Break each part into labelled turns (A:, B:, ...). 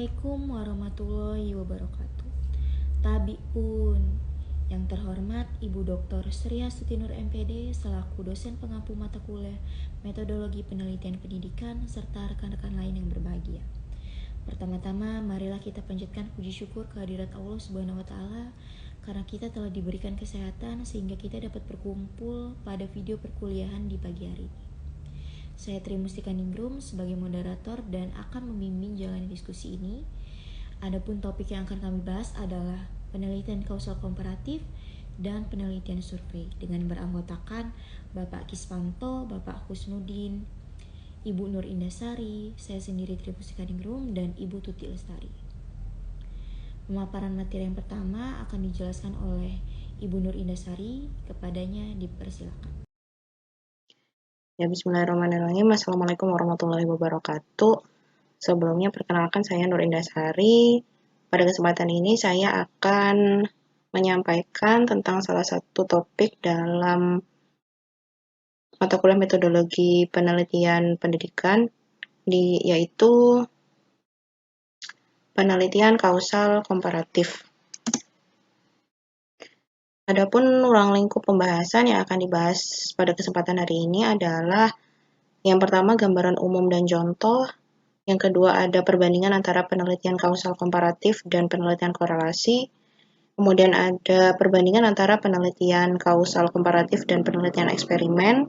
A: Assalamualaikum warahmatullahi wabarakatuh. Tabi pun, yang terhormat Ibu Dr. Sri Astuti Nur MPD selaku dosen pengampu mata kuliah Metodologi Penelitian Pendidikan serta rekan-rekan lain yang berbahagia. Pertama-tama, marilah kita panjatkan puji syukur kehadirat Allah Subhanahu wa taala karena kita telah diberikan kesehatan sehingga kita dapat berkumpul pada video perkuliahan di pagi hari ini. Saya Tri Mustika Ningrum sebagai moderator dan akan membimbing jalan diskusi ini. Adapun topik yang akan kami bahas adalah penelitian kausal komparatif dan penelitian survei dengan beranggotakan Bapak Kispanto, Bapak Husnudin, Ibu Nur Indasari, saya sendiri Tri Mustika Ningrum, dan Ibu Tuti Lestari. Pemaparan materi yang pertama akan dijelaskan oleh Ibu Nur Indasari, kepadanya dipersilakan.
B: Ya, bismillahirrahmanirrahim. Assalamualaikum warahmatullahi wabarakatuh. Sebelumnya, perkenalkan saya Nur Indasari. Pada kesempatan ini, saya akan menyampaikan tentang salah satu topik dalam mata kuliah metodologi penelitian pendidikan, yaitu penelitian kausal komparatif. Adapun ruang lingkup pembahasan yang akan dibahas pada kesempatan hari ini adalah yang pertama gambaran umum dan contoh, yang kedua ada perbandingan antara penelitian kausal komparatif dan penelitian korelasi, kemudian ada perbandingan antara penelitian kausal komparatif dan penelitian eksperimen,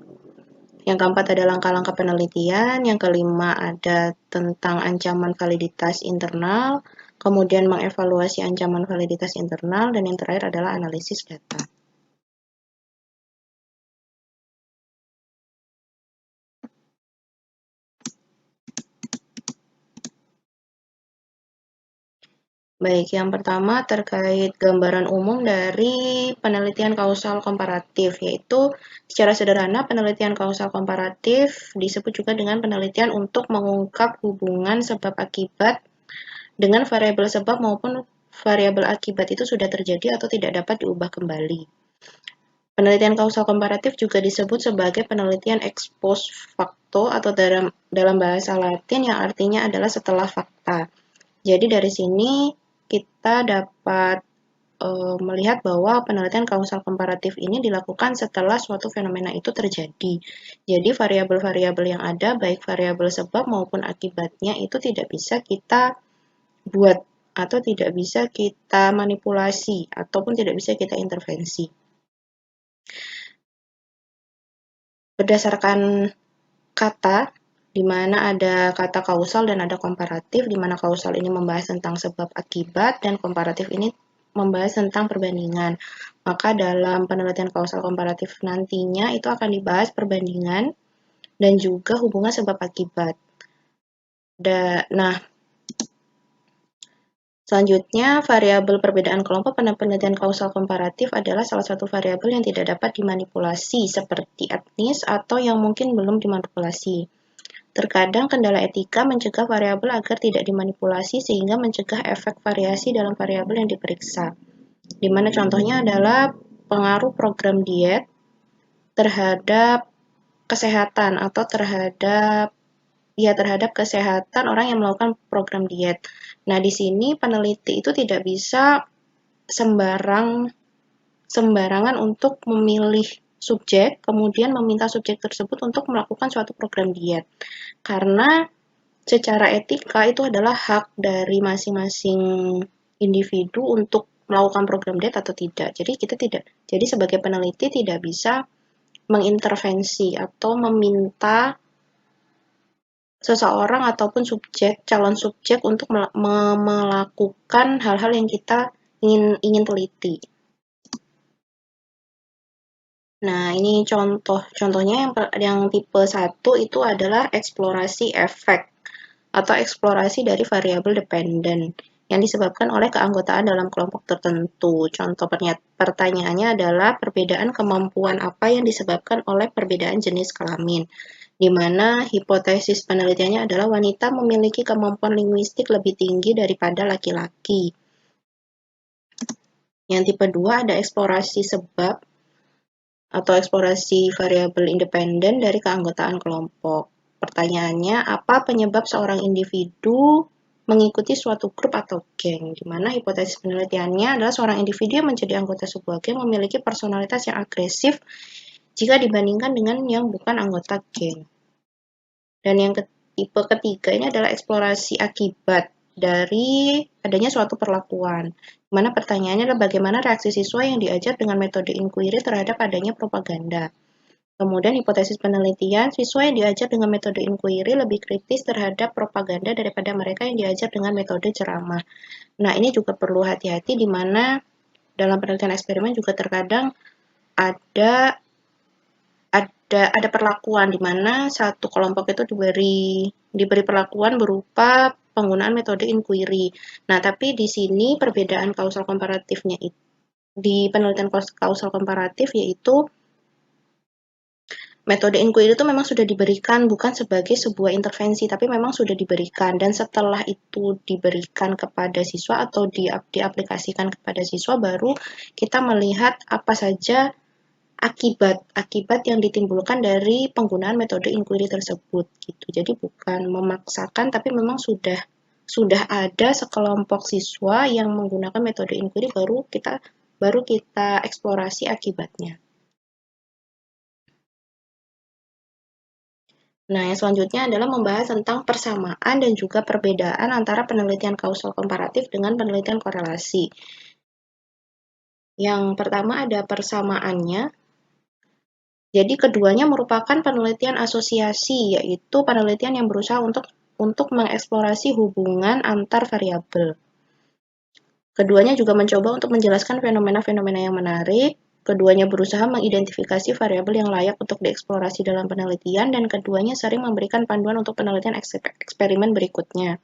B: yang keempat ada langkah-langkah penelitian, yang kelima ada tentang ancaman validitas internal, kemudian mengevaluasi ancaman validitas internal, dan yang terakhir adalah analisis data. Baik, yang pertama terkait gambaran umum dari penelitian kausal komparatif, yaitu secara sederhana penelitian kausal komparatif disebut juga dengan penelitian untuk mengungkap hubungan sebab akibat dengan variabel sebab maupun variabel akibat itu sudah terjadi atau tidak dapat diubah kembali. Penelitian kausal komparatif juga disebut sebagai penelitian ex post facto atau dalam bahasa Latin yang artinya adalah setelah fakta. Jadi dari sini kita dapat melihat bahwa penelitian kausal komparatif ini dilakukan setelah suatu fenomena itu terjadi. Jadi variabel-variabel yang ada, baik variabel sebab maupun akibatnya itu tidak bisa kita buat atau tidak bisa kita manipulasi ataupun tidak bisa kita intervensi. Berdasarkan kata, di mana ada kata kausal dan ada komparatif, di mana kausal ini membahas tentang sebab akibat dan komparatif ini membahas tentang perbandingan. Maka dalam penelitian kausal komparatif nantinya itu akan dibahas perbandingan dan juga hubungan sebab akibat. Nah, selanjutnya variabel perbedaan kelompok pada penelitian kausal komparatif adalah salah satu variabel yang tidak dapat dimanipulasi seperti etnis atau yang mungkin belum dimanipulasi. Terkadang kendala etika mencegah variabel agar tidak dimanipulasi sehingga mencegah efek variasi dalam variabel yang diperiksa. Di mana contohnya adalah pengaruh program diet terhadap kesehatan atau terhadap kesehatan orang yang melakukan program diet. Nah, di sini peneliti itu tidak bisa sembarangan untuk memilih subjek, kemudian meminta subjek tersebut untuk melakukan suatu program diet. Karena secara etika itu adalah hak dari masing-masing individu untuk melakukan program diet atau tidak. Jadi sebagai peneliti tidak bisa mengintervensi atau meminta seseorang ataupun calon subjek untuk melakukan hal-hal yang kita ingin teliti. Nah, ini contohnya yang tipe 1 itu adalah eksplorasi efek atau eksplorasi dari variabel dependen yang disebabkan oleh keanggotaan dalam kelompok tertentu. Contoh pertanyaannya adalah perbedaan kemampuan apa yang disebabkan oleh perbedaan jenis kelamin, di mana hipotesis penelitiannya adalah wanita memiliki kemampuan linguistik lebih tinggi daripada laki-laki. Yang tipe 2 ada eksplorasi sebab atau eksplorasi variabel independen dari keanggotaan kelompok. Pertanyaannya, apa penyebab seorang individu mengikuti suatu grup atau geng, di mana hipotesis penelitiannya adalah seorang individu yang menjadi anggota sebuah geng memiliki personalitas yang agresif jika dibandingkan dengan yang bukan anggota geng. Dan yang tipe ketiga ini adalah eksplorasi akibat dari adanya suatu perlakuan. Mana pertanyaannya adalah bagaimana reaksi siswa yang diajar dengan metode inquiry terhadap adanya propaganda. Kemudian hipotesis penelitian, siswa yang diajar dengan metode inquiry lebih kritis terhadap propaganda daripada mereka yang diajar dengan metode ceramah. Nah, ini juga perlu hati-hati di mana dalam penelitian eksperimen juga terkadang ada ada perlakuan di mana satu kelompok itu diberi perlakuan berupa penggunaan metode inquiry. Nah, tapi di sini perbedaan kausal komparatifnya di penelitian kausal komparatif yaitu metode inquiry itu memang sudah diberikan bukan sebagai sebuah intervensi, tapi memang sudah diberikan. Dan setelah itu diberikan kepada siswa atau diaplikasikan kepada siswa, baru kita melihat apa saja akibat yang ditimbulkan dari penggunaan metode inquiry tersebut. Gitu. Jadi bukan memaksakan, tapi memang sudah ada sekelompok siswa yang menggunakan metode inquiry, baru kita eksplorasi akibatnya. Nah, yang selanjutnya adalah membahas tentang persamaan dan juga perbedaan antara penelitian kausal komparatif dengan penelitian korelasi. Yang pertama ada persamaannya. Jadi keduanya merupakan penelitian asosiasi, yaitu penelitian yang berusaha untuk mengeksplorasi hubungan antar variabel. Keduanya juga mencoba untuk menjelaskan fenomena-fenomena yang menarik. Keduanya berusaha mengidentifikasi variabel yang layak untuk dieksplorasi dalam penelitian, dan keduanya sering memberikan panduan untuk penelitian eksperimen berikutnya.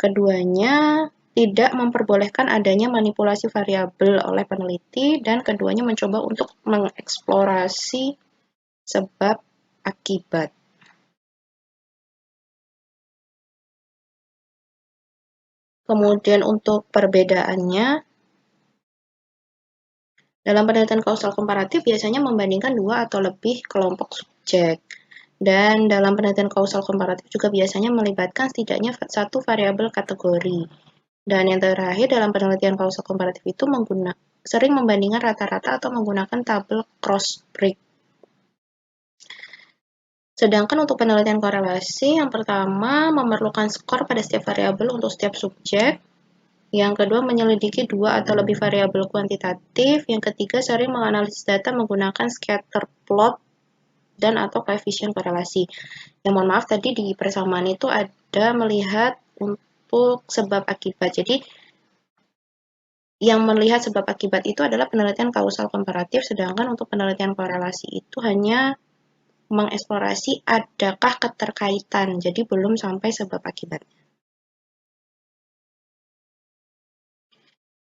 B: Keduanya tidak memperbolehkan adanya manipulasi variabel oleh peneliti, dan keduanya mencoba untuk mengeksplorasi sebab akibat. Kemudian untuk perbedaannya, dalam penelitian kausal komparatif biasanya membandingkan dua atau lebih kelompok subjek. Dan dalam penelitian kausal komparatif juga biasanya melibatkan setidaknya satu variabel kategori. Dan yang terakhir dalam penelitian kausal komparatif itu sering membandingkan rata-rata atau menggunakan tabel cross-break. Sedangkan untuk penelitian korelasi, yang pertama memerlukan skor pada setiap variabel untuk setiap subjek. Yang kedua, menyelidiki dua atau lebih variabel kuantitatif. Yang ketiga, sering menganalisis data menggunakan scatter plot dan atau koefisien korelasi. Yang mohon maaf, tadi di persamaan itu ada melihat untuk sebab akibat. Jadi, yang melihat sebab akibat itu adalah penelitian kausal komparatif, sedangkan untuk penelitian korelasi itu hanya mengeksplorasi adakah keterkaitan, jadi belum sampai sebab akibat.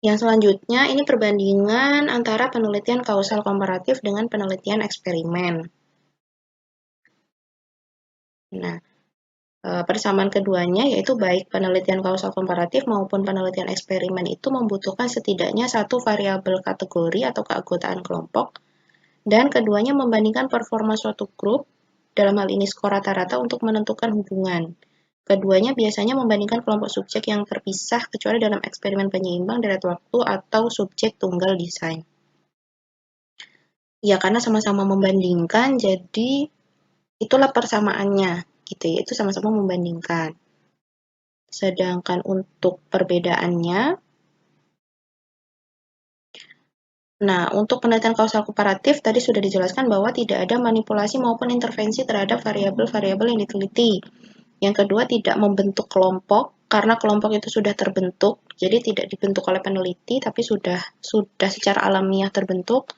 B: Yang selanjutnya, ini perbandingan antara penelitian kausal komparatif dengan penelitian eksperimen. Nah, persamaan keduanya yaitu baik penelitian kausal komparatif maupun penelitian eksperimen itu membutuhkan setidaknya satu variabel kategori atau keanggotaan kelompok, dan keduanya membandingkan performa suatu grup, dalam hal ini skor rata-rata untuk menentukan hubungan. Keduanya biasanya membandingkan kelompok subjek yang terpisah kecuali dalam eksperimen penyeimbang deret waktu atau subjek tunggal desain. Ya, karena sama-sama membandingkan, jadi itulah persamaannya, gitu ya, itu sama-sama membandingkan. Sedangkan untuk perbedaannya, nah, untuk penelitian kausal komparatif tadi sudah dijelaskan bahwa tidak ada manipulasi maupun intervensi terhadap variabel-variabel yang diteliti. Yang kedua, tidak membentuk kelompok karena kelompok itu sudah terbentuk, jadi tidak dibentuk oleh peneliti tapi sudah secara alamiah terbentuk.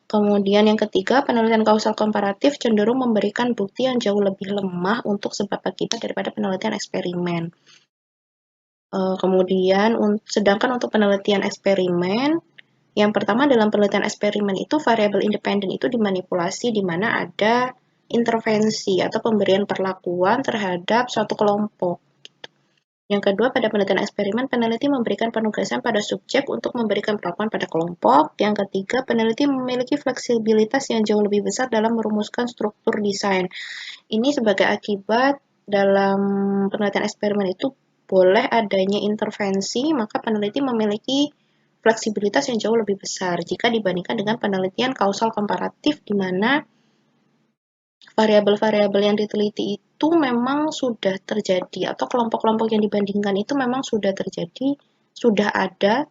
B: Kemudian yang ketiga, penelitian kausal komparatif cenderung memberikan bukti yang jauh lebih lemah untuk sebab akibat daripada penelitian eksperimen. Kemudian, sedangkan untuk penelitian eksperimen, yang pertama dalam penelitian eksperimen itu variabel independen itu dimanipulasi di mana ada intervensi atau pemberian perlakuan terhadap suatu kelompok. Yang kedua, pada penelitian eksperimen, peneliti memberikan penugasan pada subjek untuk memberikan perlakuan pada kelompok. Yang ketiga, peneliti memiliki fleksibilitas yang jauh lebih besar dalam merumuskan struktur desain. Ini sebagai akibat dalam penelitian eksperimen itu boleh adanya intervensi, maka peneliti memiliki fleksibilitas yang jauh lebih besar jika dibandingkan dengan penelitian kausal komparatif di mana variabel-variabel yang diteliti itu memang sudah terjadi atau kelompok-kelompok yang dibandingkan itu memang sudah terjadi, sudah ada,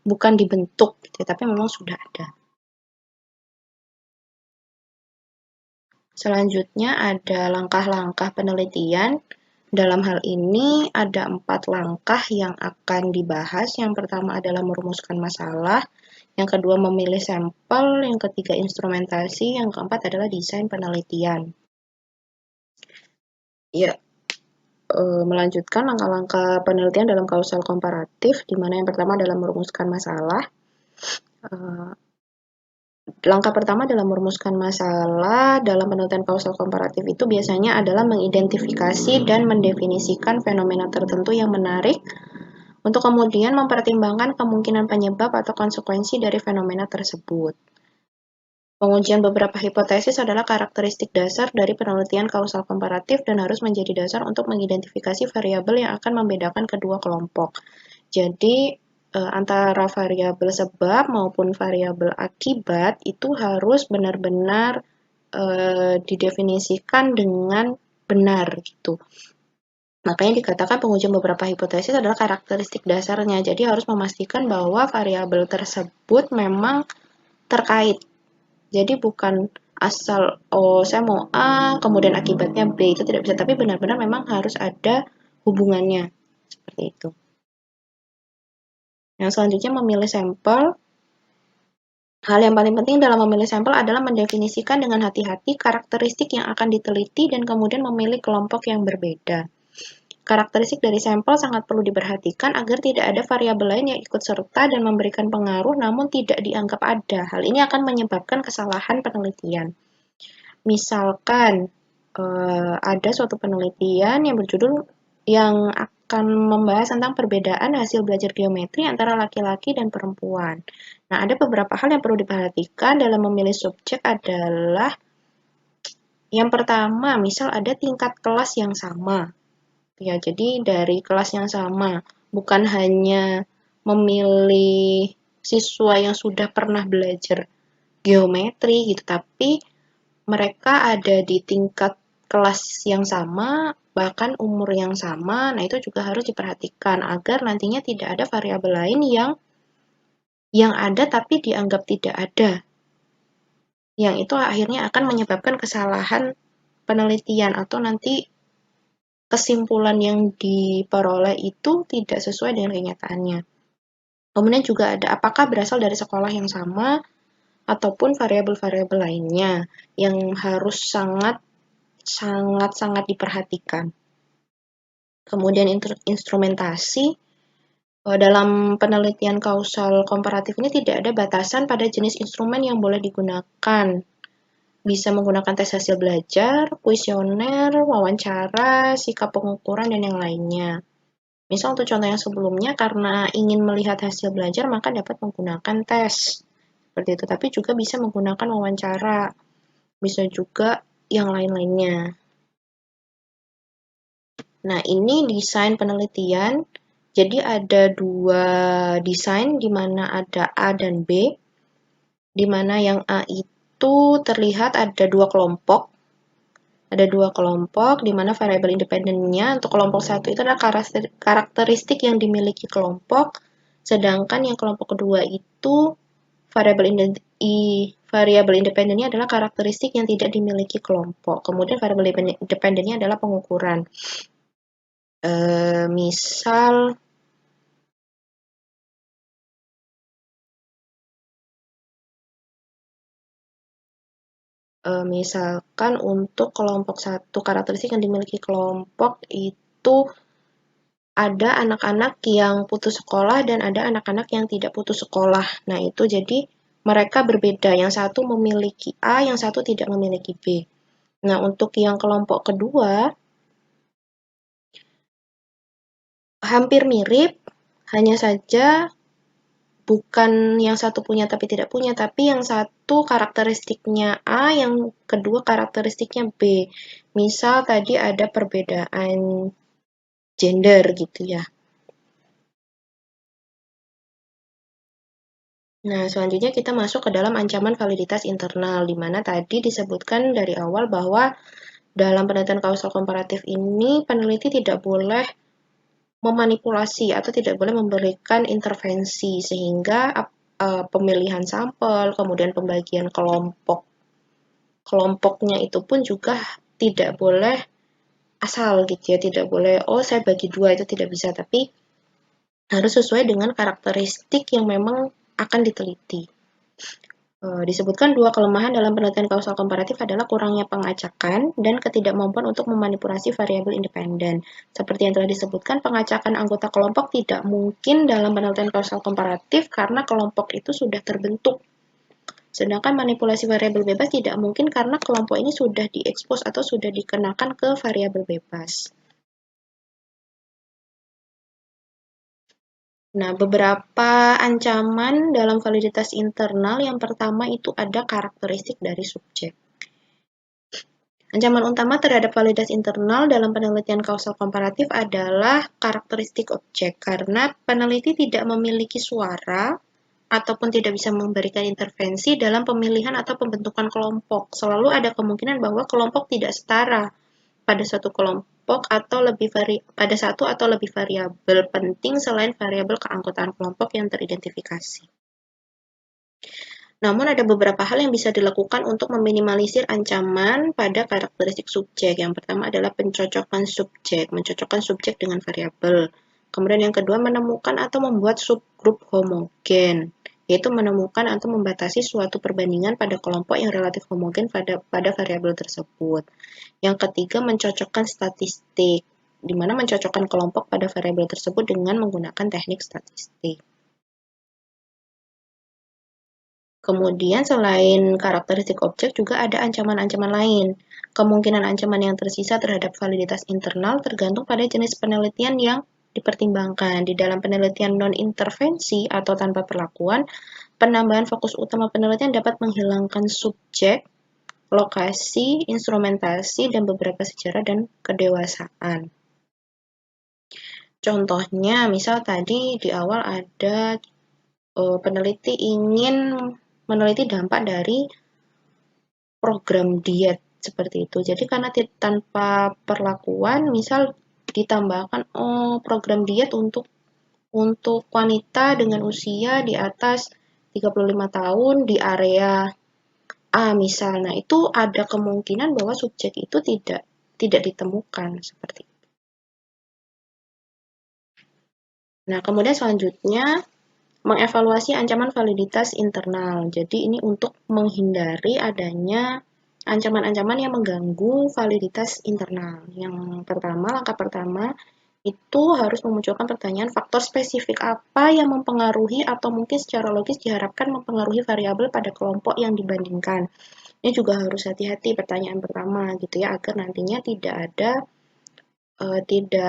B: bukan dibentuk gitu ya, tapi memang sudah ada. Selanjutnya ada langkah-langkah penelitian. Dalam hal ini ada 4 langkah yang akan dibahas. Yang pertama adalah merumuskan masalah, yang kedua memilih sampel, yang ketiga instrumentasi, yang keempat adalah desain penelitian. Ya, melanjutkan langkah-langkah penelitian dalam kausal komparatif, di mana yang pertama adalah merumuskan masalah. Langkah pertama dalam merumuskan masalah dalam penelitian kausal komparatif itu biasanya adalah mengidentifikasi dan mendefinisikan fenomena tertentu yang menarik untuk kemudian mempertimbangkan kemungkinan penyebab atau konsekuensi dari fenomena tersebut. Pengujian beberapa hipotesis adalah karakteristik dasar dari penelitian kausal komparatif dan harus menjadi dasar untuk mengidentifikasi variabel yang akan membedakan kedua kelompok. Jadi, antara variabel sebab maupun variabel akibat itu harus benar-benar didefinisikan dengan benar gitu. Makanya dikatakan pengujian beberapa hipotesis adalah karakteristik dasarnya. Jadi harus memastikan bahwa variabel tersebut memang terkait. Jadi bukan asal saya mau A kemudian akibatnya B, itu tidak bisa, tapi benar-benar memang harus ada hubungannya seperti itu. Yang selanjutnya memilih sampel. Hal yang paling penting dalam memilih sampel adalah mendefinisikan dengan hati-hati karakteristik yang akan diteliti dan kemudian memilih kelompok yang berbeda. Karakteristik dari sampel sangat perlu diperhatikan agar tidak ada variabel lain yang ikut serta dan memberikan pengaruh namun tidak dianggap ada. Hal ini akan menyebabkan kesalahan penelitian. Misalkan ada suatu penelitian yang berjudul yang akan membahas tentang perbedaan hasil belajar geometri antara laki-laki dan perempuan. Nah, ada beberapa hal yang perlu diperhatikan dalam memilih subjek adalah yang pertama, misal ada tingkat kelas yang sama. Ya, jadi dari kelas yang sama, bukan hanya memilih siswa yang sudah pernah belajar geometri gitu, tapi mereka ada di tingkat kelas yang sama, bahkan umur yang sama. Nah, itu juga harus diperhatikan agar nantinya tidak ada variabel lain yang ada tapi dianggap tidak ada. Yang itu akhirnya akan menyebabkan kesalahan penelitian atau nanti kesimpulan yang diperoleh itu tidak sesuai dengan kenyataannya. Kemudian juga ada apakah berasal dari sekolah yang sama ataupun variabel-variabel lainnya yang harus sangat diperhatikan. Kemudian instrumentasi. Dalam penelitian kausal komparatif ini tidak ada batasan pada jenis instrumen yang boleh digunakan. Bisa menggunakan tes hasil belajar, kuesioner, wawancara, sikap pengukuran, dan yang lainnya. Misal untuk contoh yang sebelumnya, karena ingin melihat hasil belajar, maka dapat menggunakan tes. Seperti itu, tapi juga bisa menggunakan wawancara. Bisa juga yang lain-lainnya. Nah, ini desain penelitian. Jadi ada 2 desain, di mana ada A dan B. Di mana yang A itu terlihat ada 2 kelompok. Ada 2 kelompok, di mana variabel independennya untuk kelompok 1 itu adalah karakteristik yang dimiliki kelompok, sedangkan yang kelompok kedua itu variabel independennya adalah karakteristik yang tidak dimiliki kelompok. Kemudian variabel independennya adalah pengukuran. Misal misalkan untuk kelompok 1, karakteristik yang dimiliki kelompok itu ada anak-anak yang putus sekolah dan ada anak-anak yang tidak putus sekolah. Nah, itu jadi mereka berbeda. Yang satu memiliki A, yang satu tidak memiliki B. Nah, untuk yang kelompok kedua, hampir mirip, hanya saja bukan yang satu punya tapi tidak punya, tapi yang satu karakteristiknya A, yang kedua karakteristiknya B. Misal tadi ada perbedaan gender gitu ya. Nah, selanjutnya kita masuk ke dalam ancaman validitas internal, di mana tadi disebutkan dari awal bahwa dalam penelitian kausal komparatif ini peneliti tidak boleh memanipulasi atau tidak boleh memberikan intervensi sehingga pemilihan sampel, kemudian pembagian kelompoknya itu pun juga tidak boleh asal gitu ya, tidak boleh oh saya bagi dua, itu tidak bisa, tapi harus sesuai dengan karakteristik yang memang akan diteliti. Disebutkan dua kelemahan dalam penelitian kausal komparatif adalah kurangnya pengacakan dan ketidakmampuan untuk memanipulasi variabel independen. Seperti yang telah disebutkan, pengacakan anggota kelompok tidak mungkin dalam penelitian kausal komparatif karena kelompok itu sudah terbentuk. Sedangkan manipulasi variabel bebas tidak mungkin karena kelompok ini sudah diekspos atau sudah dikenakan ke variabel bebas. Nah, beberapa ancaman dalam validitas internal, yang pertama itu ada karakteristik dari subjek. Ancaman utama terhadap validitas internal dalam penelitian kausal komparatif adalah karakteristik objek, karena peneliti tidak memiliki suara ataupun tidak bisa memberikan intervensi dalam pemilihan atau pembentukan kelompok. Selalu ada kemungkinan bahwa kelompok tidak setara pada satu kelompok atau pada satu atau lebih variabel penting selain variabel keanggotaan kelompok yang teridentifikasi. Namun ada beberapa hal yang bisa dilakukan untuk meminimalisir ancaman pada karakteristik subjek. Yang pertama adalah pencocokan subjek, mencocokkan subjek dengan variabel. Kemudian yang kedua, menemukan atau membuat subgrup homogen, yaitu menemukan atau membatasi suatu perbandingan pada kelompok yang relatif homogen pada variabel tersebut. Yang ketiga, mencocokkan statistik, di mana mencocokkan kelompok pada variabel tersebut dengan menggunakan teknik statistik. Kemudian selain karakteristik objek juga ada ancaman-ancaman lain. Kemungkinan ancaman yang tersisa terhadap validitas internal tergantung pada jenis penelitian yang dipertimbangkan. Di dalam penelitian non-intervensi atau tanpa perlakuan, penambahan fokus utama penelitian dapat menghilangkan subjek, lokasi, instrumentasi, dan beberapa sejarah dan kedewasaan. Contohnya, misal tadi di awal ada peneliti ingin meneliti dampak dari program diet seperti itu. Jadi karena tanpa perlakuan, misal ditambahkan program diet untuk wanita dengan usia di atas 35 tahun di area A misal. Nah, itu ada kemungkinan bahwa subjek itu tidak ditemukan seperti itu. Nah, kemudian selanjutnya mengevaluasi ancaman validitas internal. Jadi ini untuk menghindari adanya ancaman-ancaman yang mengganggu validitas internal. Yang pertama, langkah pertama itu harus memunculkan pertanyaan faktor spesifik apa yang mempengaruhi atau mungkin secara logis diharapkan mempengaruhi variabel pada kelompok yang dibandingkan. Ini juga harus hati-hati pertanyaan pertama gitu ya, agar nantinya tidak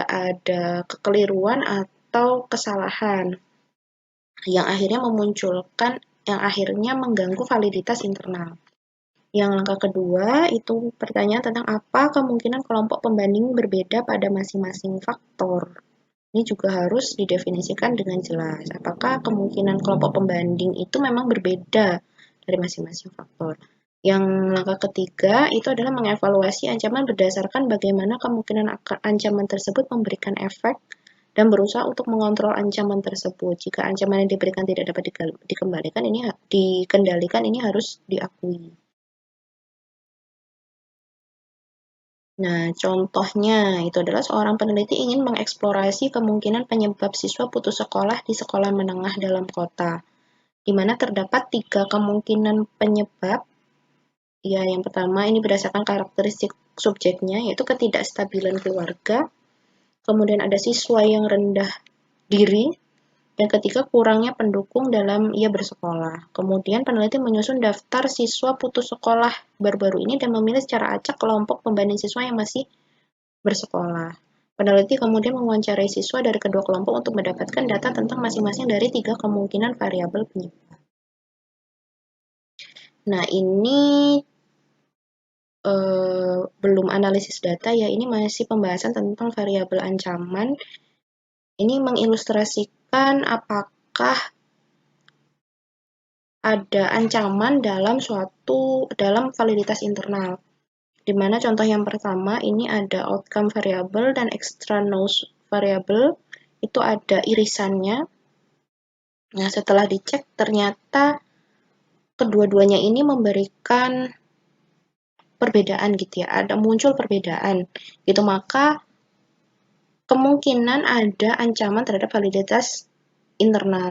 B: ada kekeliruan atau kesalahan yang akhirnya mengganggu validitas internal. Yang langkah kedua itu pertanyaan tentang apa kemungkinan kelompok pembanding berbeda pada masing-masing faktor. Ini juga harus didefinisikan dengan jelas. Apakah kemungkinan kelompok pembanding itu memang berbeda dari masing-masing faktor. Yang langkah ketiga itu adalah mengevaluasi ancaman berdasarkan bagaimana kemungkinan ancaman tersebut memberikan efek dan berusaha untuk mengontrol ancaman tersebut. Jika ancaman yang diberikan tidak dapat dikendalikan, ini harus diakui. Nah, contohnya itu adalah seorang peneliti ingin mengeksplorasi kemungkinan penyebab siswa putus sekolah di sekolah menengah dalam kota, di mana terdapat 3 kemungkinan penyebab. Ya, yang pertama ini berdasarkan karakteristik subjeknya, yaitu ketidakstabilan keluarga, kemudian ada siswa yang rendah diri, dan ketiga kurangnya pendukung dalam ia bersekolah. Kemudian peneliti menyusun daftar siswa putus sekolah baru-baru ini dan memilih secara acak kelompok pembanding siswa yang masih bersekolah. Peneliti kemudian mewawancarai siswa dari kedua kelompok untuk mendapatkan data tentang masing-masing dari 3 kemungkinan variabel penyebab. Nah, ini belum analisis data ya, ini masih pembahasan tentang variabel ancaman. Ini mengilustrasikan apakah ada ancaman dalam validitas internal. Di mana contoh yang pertama ini ada outcome variable dan extra nose variable, itu ada irisannya. Nah, setelah dicek ternyata kedua-duanya ini memberikan perbedaan gitu ya, ada muncul perbedaan gitu, maka kemungkinan ada ancaman terhadap validitas internal.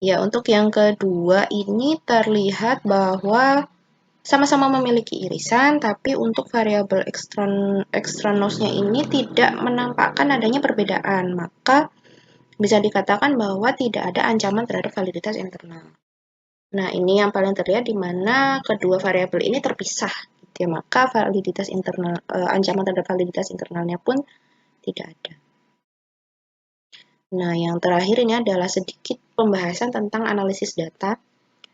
B: Ya, untuk yang kedua ini terlihat bahwa sama-sama memiliki irisan, tapi untuk variabel extra nose-nya ini tidak menampakkan adanya perbedaan, maka bisa dikatakan bahwa tidak ada ancaman terhadap validitas internal. Nah, ini yang paling terlihat di mana kedua variabel ini terpisah, gitu ya. Maka validitas internal, ancaman terhadap validitas internalnya pun tidak ada. Nah, yang terakhir ini adalah sedikit pembahasan tentang analisis data.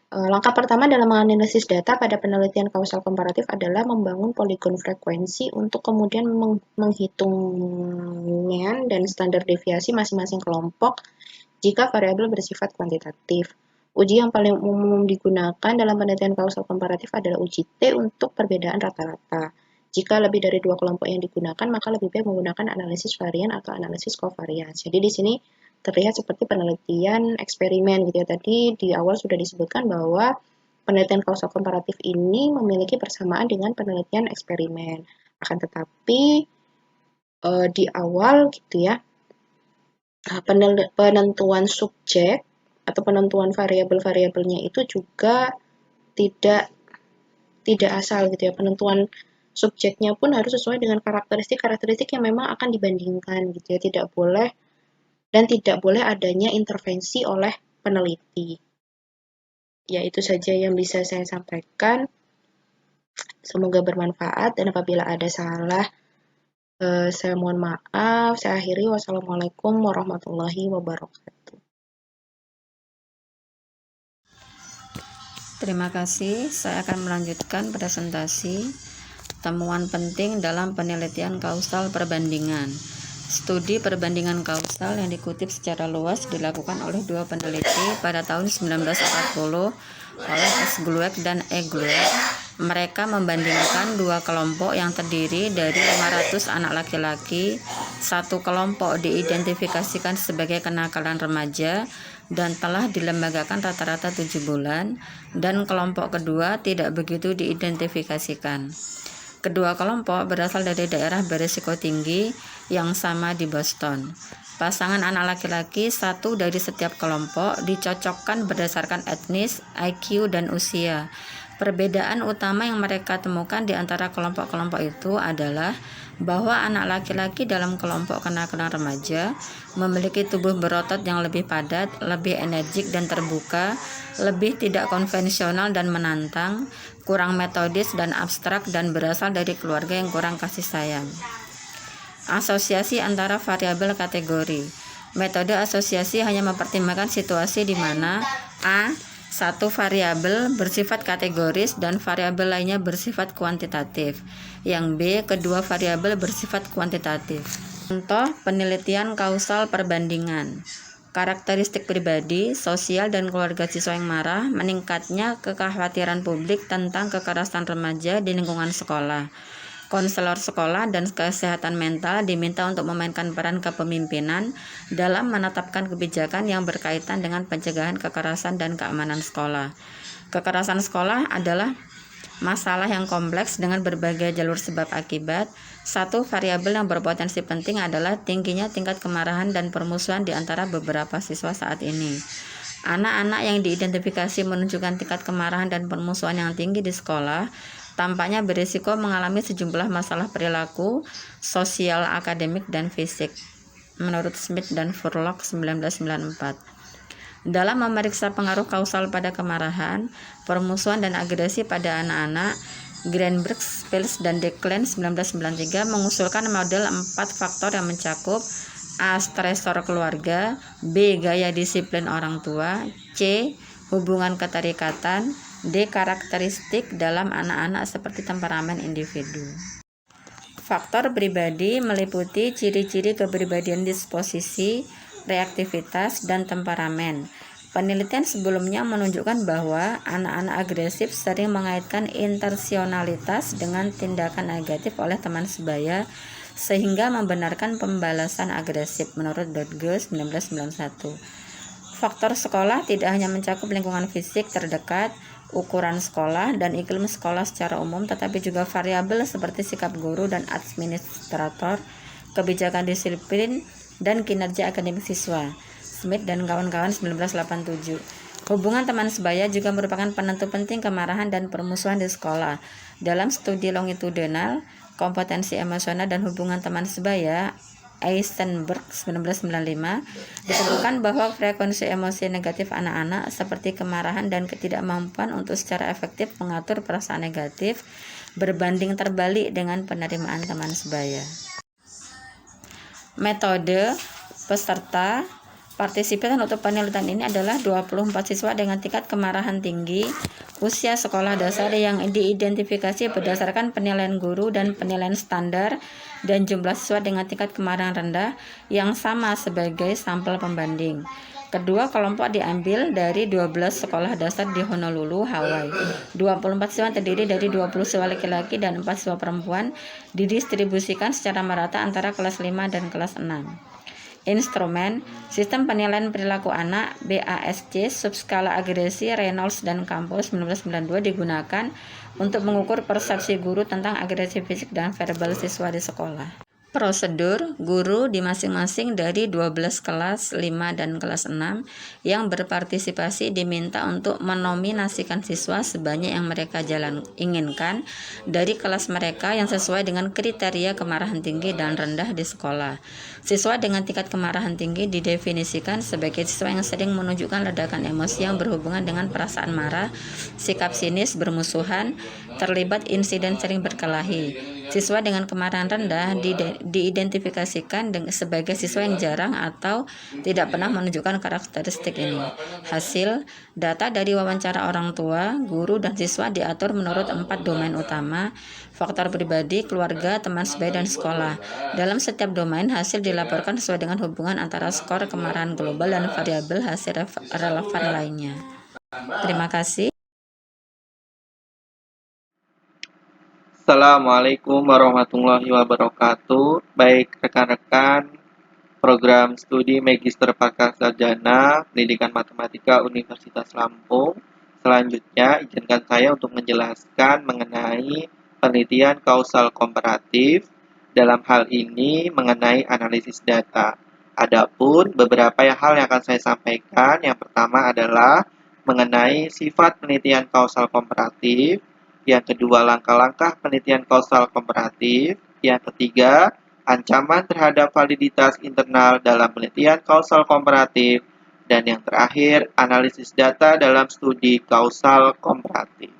B: Langkah pertama dalam menganalisis data pada penelitian kausal komparatif adalah membangun poligon frekuensi untuk kemudian menghitung mean dan standar deviasi masing-masing kelompok jika variabel bersifat kuantitatif. Uji yang paling umum digunakan dalam penelitian kausal komparatif adalah uji T untuk perbedaan rata-rata. Jika lebih dari dua kelompok yang digunakan, maka lebih baik menggunakan analisis varian atau analisis covariance. Jadi di sini terlihat seperti penelitian eksperimen gitu ya. Tadi di awal sudah disebutkan bahwa penelitian kausal komparatif ini memiliki persamaan dengan penelitian eksperimen. Akan tetapi di awal gitu ya, penentuan subjek atau penentuan variabel-variabelnya itu juga tidak asal gitu ya. Penentuan subjeknya pun harus sesuai dengan karakteristik yang memang akan dibandingkan gitu ya. Tidak boleh adanya intervensi oleh peneliti. Ya, itu saja yang bisa saya sampaikan. Semoga bermanfaat, dan apabila ada salah, saya mohon maaf. Saya akhiri. Wassalamualaikum warahmatullahi wabarakatuh.
C: Terima kasih. Saya akan melanjutkan presentasi temuan penting dalam penelitian kausal perbandingan. Studi perbandingan kausal yang dikutip secara luas dilakukan oleh dua peneliti pada tahun 1940 oleh S. Glueck dan E. Glueck. Mereka membandingkan dua kelompok yang terdiri dari 500 anak laki-laki. Satu kelompok diidentifikasikan sebagai kenakalan remaja dan telah dilembagakan rata-rata 7 bulan, dan kelompok kedua tidak begitu diidentifikasikan. Kedua kelompok berasal dari daerah berisiko tinggi yang sama di Boston. Pasangan anak laki-laki satu dari setiap kelompok dicocokkan berdasarkan etnis, IQ, dan usia. Perbedaan utama yang mereka temukan di antara kelompok-kelompok itu adalah bahwa anak laki-laki dalam kelompok kenakalan remaja memiliki tubuh berotot yang lebih padat, lebih energik dan terbuka, lebih tidak konvensional dan menantang, kurang metodis dan abstrak, dan berasal dari keluarga yang kurang kasih sayang. Asosiasi antara variabel kategori. Metode asosiasi hanya mempertimbangkan situasi di mana A. Satu variabel bersifat kategoris dan variabel lainnya bersifat kuantitatif. Yang B. Kedua variabel bersifat kuantitatif. Contoh penelitian kausal perbandingan. Karakteristik pribadi, sosial, dan keluarga siswa yang marah, meningkatnya kekhawatiran publik tentang kekerasan remaja di lingkungan sekolah. Konselor sekolah dan kesehatan mental diminta untuk memainkan peran kepemimpinan dalam menetapkan kebijakan yang berkaitan dengan pencegahan kekerasan dan keamanan sekolah. Kekerasan sekolah adalah masalah yang kompleks dengan berbagai jalur sebab akibat. Satu variabel yang berpotensi penting adalah tingginya tingkat kemarahan dan permusuhan di antara beberapa siswa saat ini. Anak-anak yang diidentifikasi menunjukkan tingkat kemarahan dan permusuhan yang tinggi di sekolah tampaknya berisiko mengalami sejumlah masalah perilaku, sosial, akademik, dan fisik, menurut Smith dan Furlock 1994. Dalam memeriksa pengaruh kausal pada kemarahan, permusuhan, dan agresi pada anak-anak, Greenberg, Spils, dan Declan 1993 mengusulkan model 4 faktor yang mencakup A. Stresor keluarga, B. Gaya disiplin orang tua, C. Hubungan keterikatan, D. Karakteristik dalam anak-anak seperti temperamen individu. Faktor pribadi meliputi ciri-ciri kepribadian disposisi, reaktivitas, dan temperamen. Penelitian sebelumnya menunjukkan bahwa anak-anak agresif sering mengaitkan intensionalitas dengan tindakan negatif oleh teman sebaya, sehingga membenarkan pembalasan agresif menurut Dodge 1991. Faktor sekolah tidak hanya mencakup lingkungan fisik terdekat, ukuran sekolah, dan iklim sekolah secara umum, tetapi juga variabel seperti sikap guru dan administrator, kebijakan disiplin, dan kinerja akademik siswa. Smith dan kawan-kawan 1987. Hubungan teman sebaya juga merupakan penentu penting kemarahan dan permusuhan di sekolah. Dalam studi longitudinal, kompetensi emosional dan hubungan teman sebaya, Eisenberg 1995, ditemukan bahwa frekuensi emosi negatif anak-anak seperti kemarahan dan ketidakmampuan untuk secara efektif mengatur perasaan negatif berbanding terbalik dengan penerimaan teman sebaya. Metode peserta partisipan untuk penelitian ini adalah 24 siswa dengan tingkat kemarahan tinggi, usia sekolah dasar yang diidentifikasi berdasarkan penilaian guru dan penilaian standar, dan jumlah siswa dengan tingkat kemarahan rendah yang sama sebagai sampel pembanding. Kedua kelompok diambil dari 12 sekolah dasar di Honolulu, Hawaii. 24 siswa terdiri dari 20 siswa laki-laki dan 4 siswa perempuan, didistribusikan secara merata antara kelas 5 dan kelas 6. Instrumen Sistem Penilaian Perilaku Anak BASC Subskala Agresi Reynolds dan Campos 1992 digunakan untuk mengukur persepsi guru tentang agresi fisik dan verbal siswa di sekolah. Prosedur, guru di masing-masing dari 12 kelas 5 dan kelas 6 yang berpartisipasi diminta untuk menominasikan siswa sebanyak yang mereka inginkan dari kelas mereka yang sesuai dengan kriteria kemarahan tinggi dan rendah di sekolah. Siswa dengan tingkat kemarahan tinggi didefinisikan sebagai siswa yang sering menunjukkan ledakan emosi yang berhubungan dengan perasaan marah, sikap sinis, bermusuhan, terlibat insiden sering berkelahi. Siswa dengan kemarahan rendah diidentifikasikan sebagai siswa yang jarang atau tidak pernah menunjukkan karakteristik ini. Hasil, data dari wawancara orang tua, guru, dan siswa diatur menurut 4 domain utama: faktor pribadi, keluarga, teman sebaya, dan sekolah. Dalam setiap domain, hasil dilaporkan sesuai dengan hubungan antara skor kemarahan global dan variabel hasil relevan lainnya. Terima kasih.
D: Assalamualaikum warahmatullahi wabarakatuh. Baik rekan-rekan program studi Magister Pascasarjana Pendidikan Matematika Universitas Lampung. Selanjutnya, izinkan saya untuk menjelaskan mengenai penelitian kausal komparatif. Dalam hal ini mengenai analisis data. Adapun beberapa hal yang akan saya sampaikan. Yang pertama adalah mengenai sifat penelitian kausal komparatif. Yang kedua, langkah-langkah penelitian kausal komparatif. Yang ketiga, ancaman terhadap validitas internal dalam penelitian kausal komparatif. Dan yang terakhir, analisis data dalam studi kausal komparatif.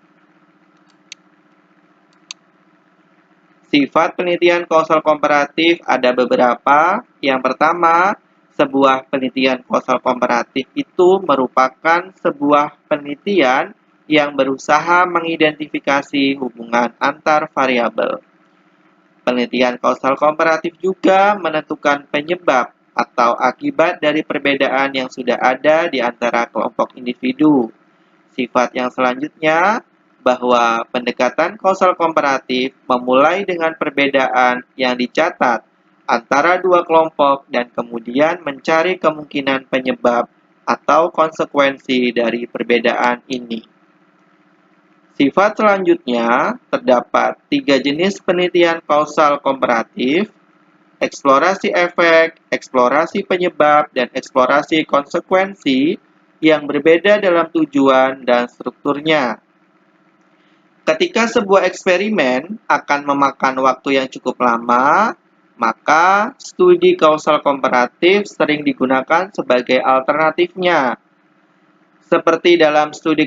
D: Sifat penelitian kausal komparatif ada beberapa. Yang pertama, sebuah penelitian kausal komparatif itu merupakan sebuah penelitian yang berusaha mengidentifikasi hubungan antar variabel. Penelitian kausal komparatif juga menentukan penyebab atau akibat dari perbedaan yang sudah ada di antara kelompok individu. Sifat yang selanjutnya, bahwa pendekatan kausal komparatif memulai dengan perbedaan yang dicatat antara dua kelompok dan kemudian mencari kemungkinan penyebab atau konsekuensi dari perbedaan ini. Sifat selanjutnya, terdapat 3 jenis penelitian kausal komparatif: eksplorasi efek, eksplorasi penyebab, dan eksplorasi konsekuensi yang berbeda dalam tujuan dan strukturnya. Ketika sebuah eksperimen akan memakan waktu yang cukup lama, maka studi kausal komparatif sering digunakan sebagai alternatifnya. Seperti dalam studi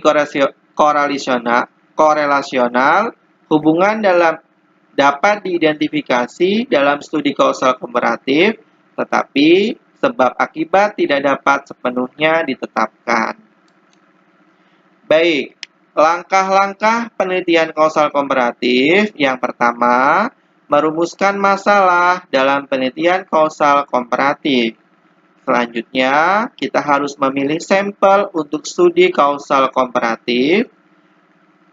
D: korelasional, hubungan dapat diidentifikasi dalam studi kausal komparatif, tetapi sebab akibat tidak dapat sepenuhnya ditetapkan. Baik, langkah-langkah penelitian kausal komparatif. Yang pertama, merumuskan masalah dalam penelitian kausal komparatif. Selanjutnya, kita harus memilih sampel untuk studi kausal komparatif.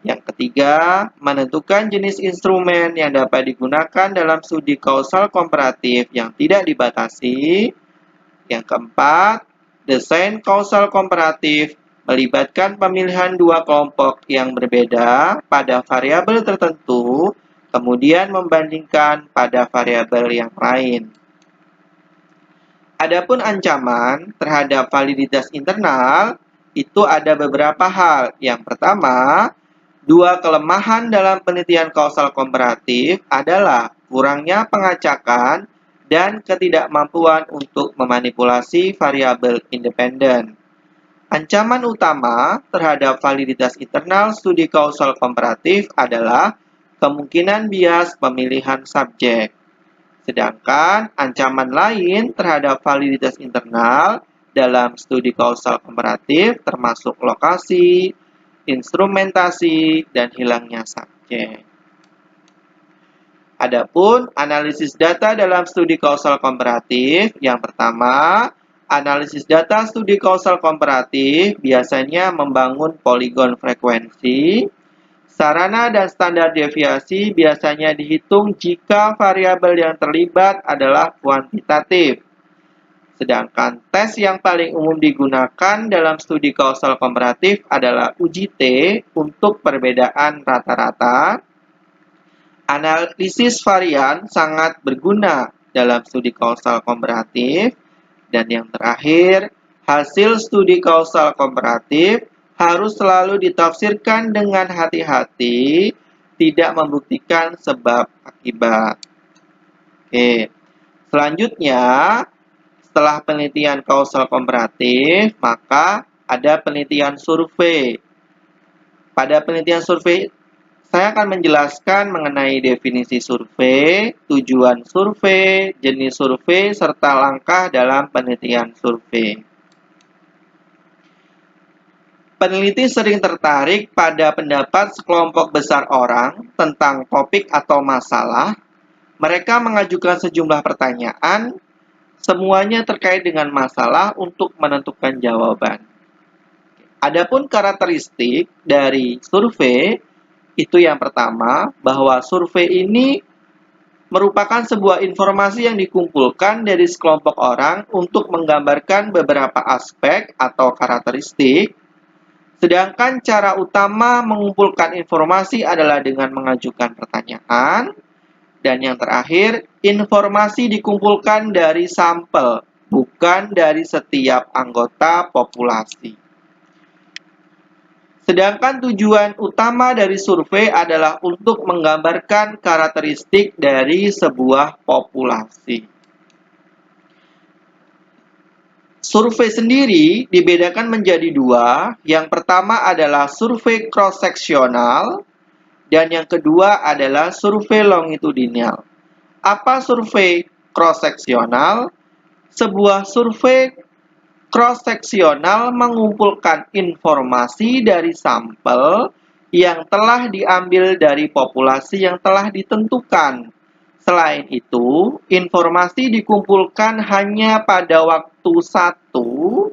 D: Yang ketiga, menentukan jenis instrumen yang dapat digunakan dalam studi kausal komparatif yang tidak dibatasi. Yang keempat, desain kausal komparatif melibatkan pemilihan dua kelompok yang berbeda pada variabel tertentu, kemudian membandingkan pada variabel yang lain. Adapun ancaman terhadap validitas internal, itu ada beberapa hal. Yang pertama, dua kelemahan dalam penelitian kausal komparatif adalah kurangnya pengacakan dan ketidakmampuan untuk memanipulasi variabel independen. Ancaman utama terhadap validitas internal studi kausal komparatif adalah kemungkinan bias pemilihan subjek. Sedangkan ancaman lain terhadap validitas internal dalam studi kausal komparatif termasuk lokasi, instrumentasi, dan hilangnya subjek. Adapun analisis data dalam studi kausal komparatif, yang pertama, analisis data studi kausal komparatif biasanya membangun poligon frekuensi. Sarana dan standar deviasi biasanya dihitung jika variabel yang terlibat adalah kuantitatif. Sedangkan tes yang paling umum digunakan dalam studi kausal komparatif adalah uji T untuk perbedaan rata-rata. Analisis varian sangat berguna dalam studi kausal komparatif. Dan yang terakhir, hasil studi kausal komparatif harus selalu ditafsirkan dengan hati-hati, tidak membuktikan sebab akibat. Oke. Selanjutnya, setelah penelitian kausal komparatif, maka ada penelitian survei. Pada penelitian survei, saya akan menjelaskan mengenai definisi survei, tujuan survei, jenis survei, serta langkah dalam penelitian survei. Peneliti sering tertarik pada pendapat sekelompok besar orang tentang topik atau masalah. Mereka mengajukan sejumlah pertanyaan, semuanya terkait dengan masalah untuk menentukan jawaban. Adapun karakteristik dari survei, itu yang pertama, bahwa survei ini merupakan sebuah informasi yang dikumpulkan dari sekelompok orang untuk menggambarkan beberapa aspek atau karakteristik. Sedangkan cara utama mengumpulkan informasi adalah dengan mengajukan pertanyaan. Dan yang terakhir, informasi dikumpulkan dari sampel, bukan dari setiap anggota populasi. Sedangkan tujuan utama dari survei adalah untuk menggambarkan karakteristik dari sebuah populasi. Survei sendiri dibedakan menjadi dua. Yang pertama adalah survei cross-seksional dan yang kedua adalah survei longitudinal. Apa survei cross-seksional? Sebuah survei cross-seksional mengumpulkan informasi dari sampel yang telah diambil dari populasi yang telah ditentukan. Selain itu, informasi dikumpulkan hanya pada waktu satu,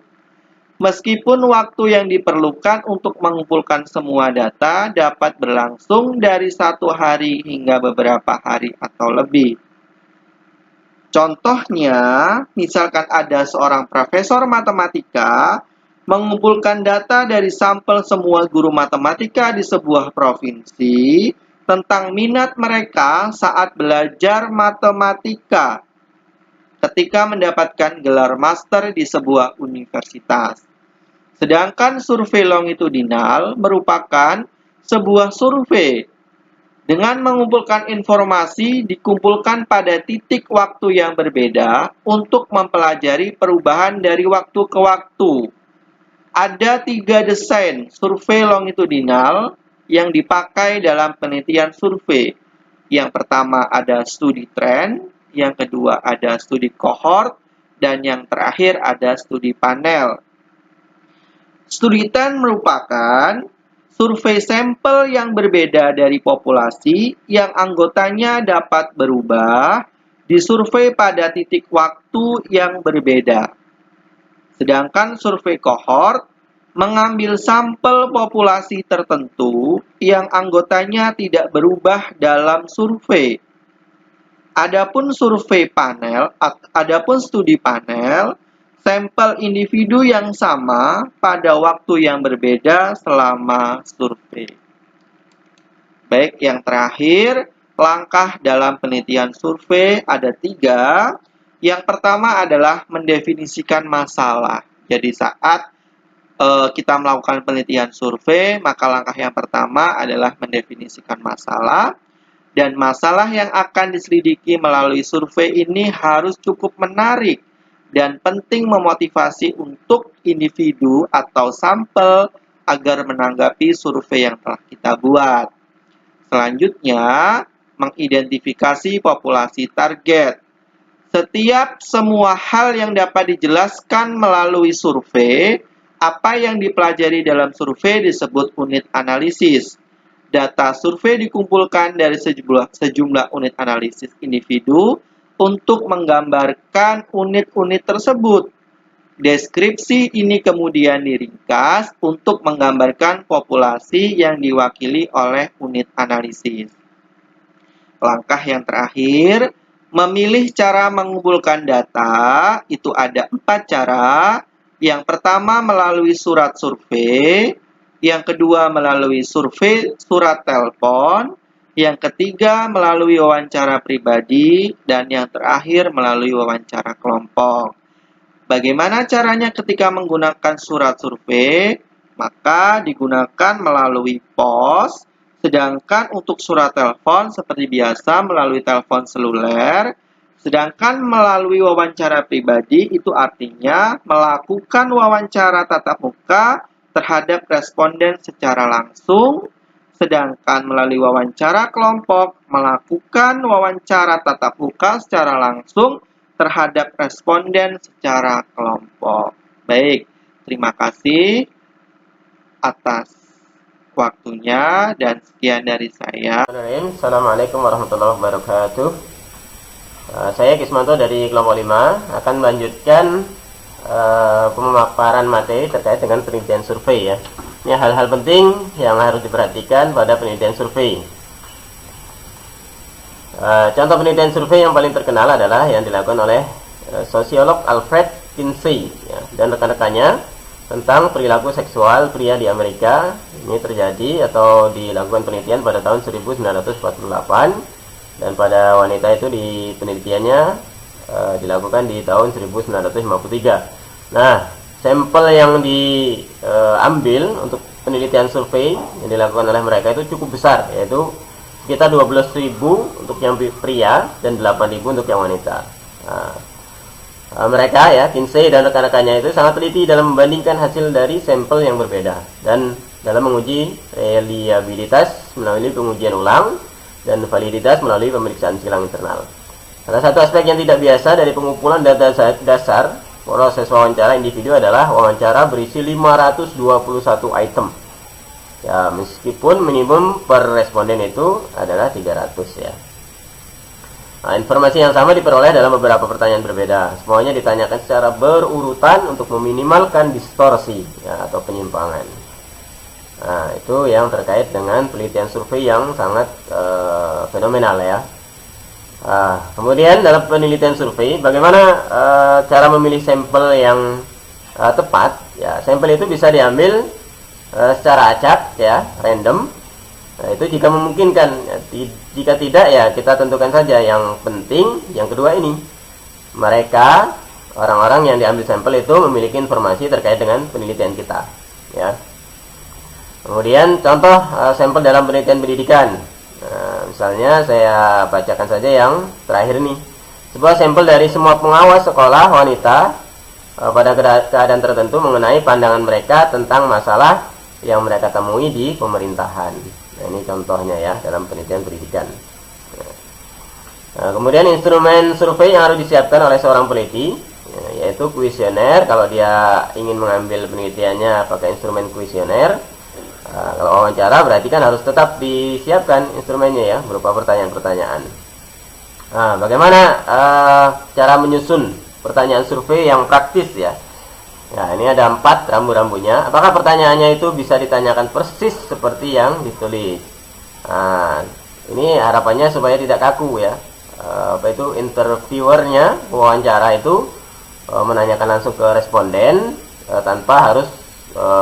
D: meskipun waktu yang diperlukan untuk mengumpulkan semua data dapat berlangsung dari 1 hari hingga beberapa hari atau lebih. Contohnya, misalkan ada seorang profesor matematika mengumpulkan data dari sampel semua guru matematika di sebuah provinsi tentang minat mereka saat belajar matematika ketika mendapatkan gelar master di sebuah universitas. Sedangkan survei longitudinal merupakan sebuah survei dengan mengumpulkan informasi dikumpulkan pada titik waktu yang berbeda untuk mempelajari perubahan dari waktu ke waktu. Ada 3 desain survei longitudinal yang dipakai dalam penelitian survei. Yang pertama ada studi tren, yang kedua ada studi cohort, dan yang terakhir ada studi panel. Studi tren merupakan survei sampel yang berbeda dari populasi yang anggotanya dapat berubah disurvei pada titik waktu yang berbeda. Sedangkan survei kohort mengambil sampel populasi tertentu yang anggotanya tidak berubah dalam survei. Adapun studi panel, sampel individu yang sama pada waktu yang berbeda selama survei. Baik, yang terakhir, langkah dalam penelitian survei ada 3. Yang pertama adalah mendefinisikan masalah. Jadi saat kita melakukan penelitian survei, maka langkah yang pertama adalah mendefinisikan masalah. Dan masalah yang akan diselidiki melalui survei ini harus cukup menarik dan penting memotivasi untuk individu atau sampel agar menanggapi survei yang telah kita buat. Selanjutnya, mengidentifikasi populasi target. Setiap semua hal yang dapat dijelaskan melalui survei, apa yang dipelajari dalam survei disebut unit analisis. Data survei dikumpulkan dari sejumlah unit analisis individu untuk menggambarkan unit-unit tersebut. Deskripsi ini kemudian diringkas untuk menggambarkan populasi yang diwakili oleh unit analisis. Langkah yang terakhir, memilih cara mengumpulkan data, itu ada 4 cara. Yang pertama melalui surat survei, yang kedua melalui survei surat telepon, yang ketiga melalui wawancara pribadi, dan yang terakhir melalui wawancara kelompok. Bagaimana caranya ketika menggunakan surat survei? Maka digunakan melalui pos, sedangkan untuk surat telepon seperti biasa melalui telepon seluler, sedangkan melalui wawancara pribadi itu artinya melakukan wawancara tatap muka terhadap responden secara langsung, sedangkan melalui wawancara kelompok melakukan wawancara tatap muka secara langsung terhadap responden secara kelompok. Baik, terima kasih atas waktunya dan sekian dari saya.
E: Assalamualaikum warahmatullahi wabarakatuh. Saya Kismanto dari kelompok 5 akan melanjutkan pemaparan materi terkait dengan penelitian survei ya. Ini hal-hal penting yang harus diperhatikan pada penelitian survei. Contoh penelitian survei yang paling terkenal adalah yang dilakukan oleh sosiolog Alfred Kinsey ya, dan rekan-rekannya tentang perilaku seksual pria di Amerika. Ini terjadi atau dilakukan penelitian pada tahun 1948 dan pada wanita itu di penelitiannya dilakukan di tahun 1953. Nah, sampel yang diambil untuk penelitian survei yang dilakukan oleh mereka itu cukup besar, yaitu sekitar 12.000 untuk yang pria dan 8.000 untuk yang wanita. Mereka ya, Kinsey dan rekan-rekannya itu sangat teliti dalam membandingkan hasil dari sampel yang berbeda dan dalam menguji reliabilitas melalui pengujian ulang dan validitas melalui pemeriksaan silang internal. Salah satu aspek yang tidak biasa dari pengumpulan data dasar proses wawancara individu adalah wawancara berisi 521 item. Ya, meskipun minimum per responden itu adalah 300 ya. Nah, informasi yang sama diperoleh dalam beberapa pertanyaan berbeda. Semuanya ditanyakan secara berurutan untuk meminimalkan distorsi ya, atau penyimpangan. Nah, itu yang terkait dengan penelitian survei yang sangat fenomenal ya. Kemudian dalam penelitian survei, bagaimana cara memilih sampel yang tepat? Ya, sampel itu bisa diambil secara acak, ya, random. Nah, itu jika memungkinkan. Ya, jika tidak, ya kita tentukan saja. Yang penting, yang kedua ini, mereka orang-orang yang diambil sampel itu memiliki informasi terkait dengan penelitian kita. Ya. Kemudian contoh sampel dalam penelitian pendidikan. Nah, misalnya saya bacakan saja yang terakhir nih. Sebuah sampel dari semua pengawas sekolah wanita pada keadaan tertentu mengenai pandangan mereka tentang masalah yang mereka temui di pemerintahan. Nah, ini contohnya ya dalam penelitian pendidikan. Nah, kemudian instrumen survei yang harus disiapkan oleh seorang peneliti yaitu kuesioner. Kalau dia ingin mengambil penelitiannya pakai instrumen kuesioner. Kalau wawancara berarti kan harus tetap disiapkan instrumennya ya, berupa pertanyaan-pertanyaan. Nah, bagaimana cara menyusun pertanyaan survei yang praktis ya? Nah, ini ada 4 rambu-rambunya. Apakah pertanyaannya itu bisa ditanyakan persis seperti yang ditulis? Nah, ini harapannya supaya tidak kaku ya. Apa itu interviewernya, wawancara itu menanyakan langsung ke responden tanpa harus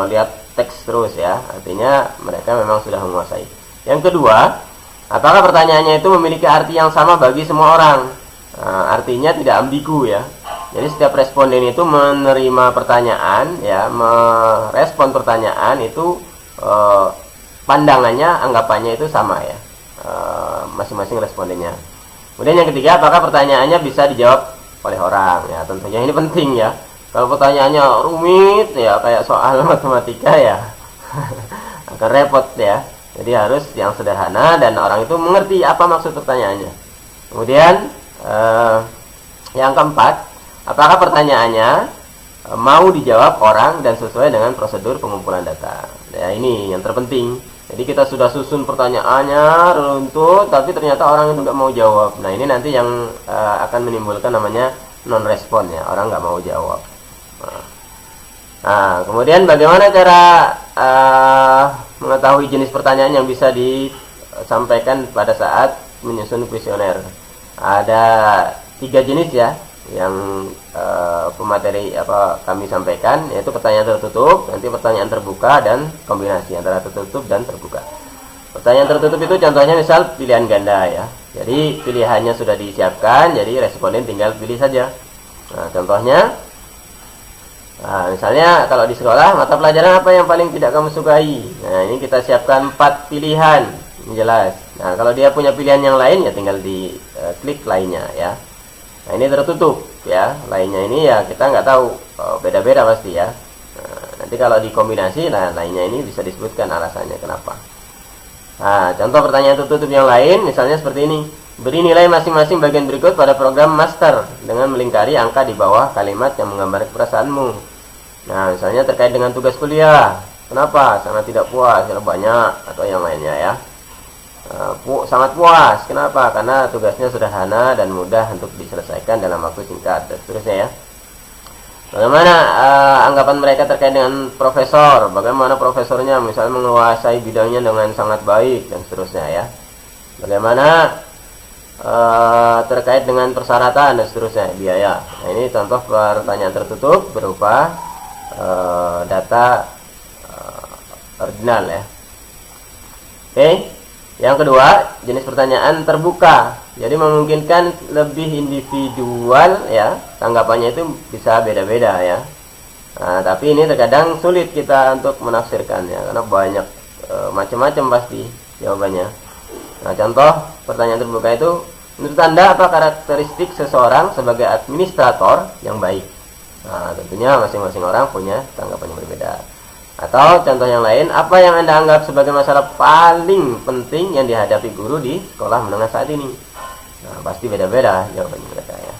E: lihat teks terus ya. Artinya mereka memang sudah menguasai. Yang kedua, apakah pertanyaannya itu memiliki arti yang sama bagi semua orang? Artinya tidak ambigu ya. Jadi setiap responden itu menerima pertanyaan ya, merespon pertanyaan itu pandangannya, anggapannya itu sama ya, masing-masing respondennya. Kemudian yang ketiga, apakah pertanyaannya bisa dijawab oleh orang ya? Tentunya ini penting ya. Kalau pertanyaannya rumit ya, kayak soal matematika ya, akan repot ya. Jadi harus yang sederhana dan orang itu mengerti apa maksud pertanyaannya. Kemudian yang keempat, apakah pertanyaannya mau dijawab orang dan sesuai dengan prosedur pengumpulan data. Ya, ini yang terpenting. Jadi kita sudah susun pertanyaannya runtut, tapi ternyata orang itu nggak mau jawab. Nah, ini nanti yang akan menimbulkan namanya non-respon ya, orang nggak mau jawab. Nah, kemudian bagaimana cara mengetahui jenis pertanyaan yang bisa disampaikan pada saat menyusun kuesioner? Ada 3 jenis ya yang pemateri kami sampaikan, yaitu pertanyaan tertutup, nanti pertanyaan terbuka, dan kombinasi antara tertutup dan terbuka. Pertanyaan tertutup itu contohnya misal pilihan ganda ya. Jadi pilihannya sudah disiapkan, jadi responden tinggal pilih saja. Nah, contohnya, misalnya kalau di sekolah, mata pelajaran apa yang paling tidak kamu sukai? Nah, ini kita siapkan 4 pilihan, ini jelas. Nah, kalau dia punya pilihan yang lain ya tinggal di klik lainnya ya. Nah, ini tertutup ya, lainnya ini ya kita nggak tahu, beda-beda pasti ya. Nah, nanti kalau dikombinasi, nah lainnya ini bisa disebutkan alasannya kenapa. Nah, contoh pertanyaan tertutup yang lain misalnya seperti ini. Beri nilai masing-masing bagian berikut pada program master dengan melingkari angka di bawah kalimat yang menggambarkan perasaanmu. Nah, misalnya terkait dengan tugas kuliah. Kenapa? Sangat tidak puas, kalau banyak, atau yang lainnya ya. Sangat puas. Kenapa? Karena tugasnya sederhana dan mudah untuk diselesaikan dalam waktu singkat, dan seterusnya ya. Bagaimana anggapan mereka terkait dengan profesor? Bagaimana profesornya misalnya menguasai bidangnya dengan sangat baik, dan seterusnya ya. Bagaimana terkait dengan persyaratan dan seterusnya, biaya. Nah, ini contoh pertanyaan tertutup berupa data ordinal ya. Oke. Yang kedua, jenis pertanyaan terbuka. Jadi memungkinkan lebih individual ya, tanggapannya itu bisa beda-beda ya. Nah, tapi ini terkadang sulit kita untuk menafsirkannya karena banyak macam-macam pasti jawabannya. Nah, contoh pertanyaan terbuka itu, menurut Anda apa karakteristik seseorang sebagai administrator yang baik? Nah, tentunya masing-masing orang punya tanggapan yang berbeda. Atau contoh yang lain, apa yang Anda anggap sebagai masalah paling penting yang dihadapi guru di sekolah menengah saat ini? Nah, pasti beda-beda jawaban mereka ya.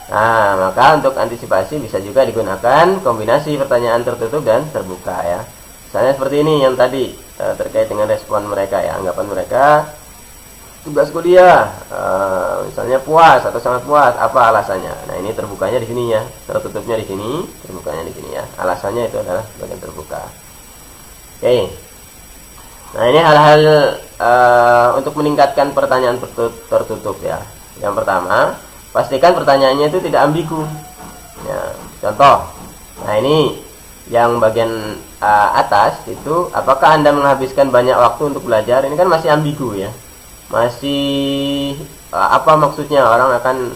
E: Nah, maka untuk antisipasi bisa juga digunakan kombinasi pertanyaan tertutup dan terbuka ya. Misalnya seperti ini yang tadi terkait dengan respon mereka ya, anggapan mereka tugas kuliah, misalnya puas atau sangat puas, apa alasannya? Nah, ini terbukanya di sini ya, tertutupnya di sini, terbukanya di sini ya. Alasannya itu adalah bagian terbuka. Oke. Nah, ini hal-hal untuk meningkatkan pertanyaan tertutup ya. Yang pertama, pastikan pertanyaannya itu tidak ambigu. Ya, contoh. Nah, ini yang bagian atas itu, apakah Anda menghabiskan banyak waktu untuk belajar? Ini kan masih ambigu ya. Masih apa maksudnya, orang akan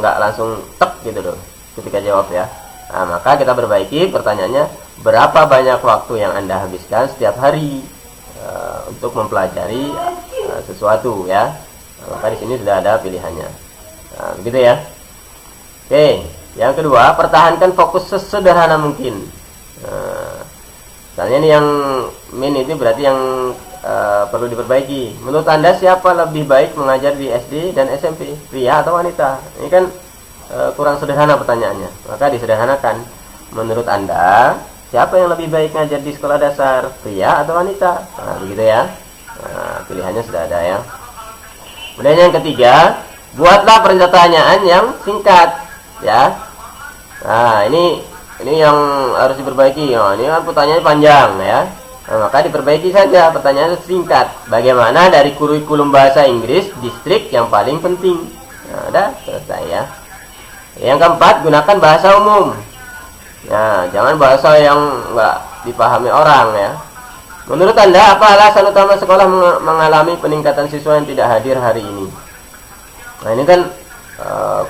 E: nggak langsung tek gitu loh ketika jawab ya. Nah, maka kita perbaiki pertanyaannya, berapa banyak waktu yang Anda habiskan setiap hari untuk mempelajari sesuatu ya. Nah, maka di sini sudah ada pilihannya. Nah, begitu ya. Oke, yang kedua, pertahankan fokus sesederhana mungkin. Nah, misalnya ini yang min itu berarti yang perlu diperbaiki. Menurut Anda siapa lebih baik mengajar di SD dan SMP, pria atau wanita? Ini kan kurang sederhana pertanyaannya, maka disederhanakan. Menurut Anda siapa yang lebih baik ngajar di sekolah dasar, pria atau wanita? Nah, begitu ya. Nah, pilihannya sudah ada ya. Kemudian yang ketiga, buatlah pertanyaan yang singkat ya. Nah, ini yang harus diperbaiki. Oh, ini kan pertanyaannya panjang ya. Nah, maka diperbaiki saja pertanyaan singkat. Bagaimana dari kurikulum bahasa Inggris distrik yang paling penting? Nah, udah selesai ya. Yang keempat, gunakan bahasa umum. Nah, jangan bahasa yang nggak dipahami orang ya. Menurut Anda, apa alasan utama sekolah mengalami peningkatan siswa yang tidak hadir hari ini? Nah, ini kan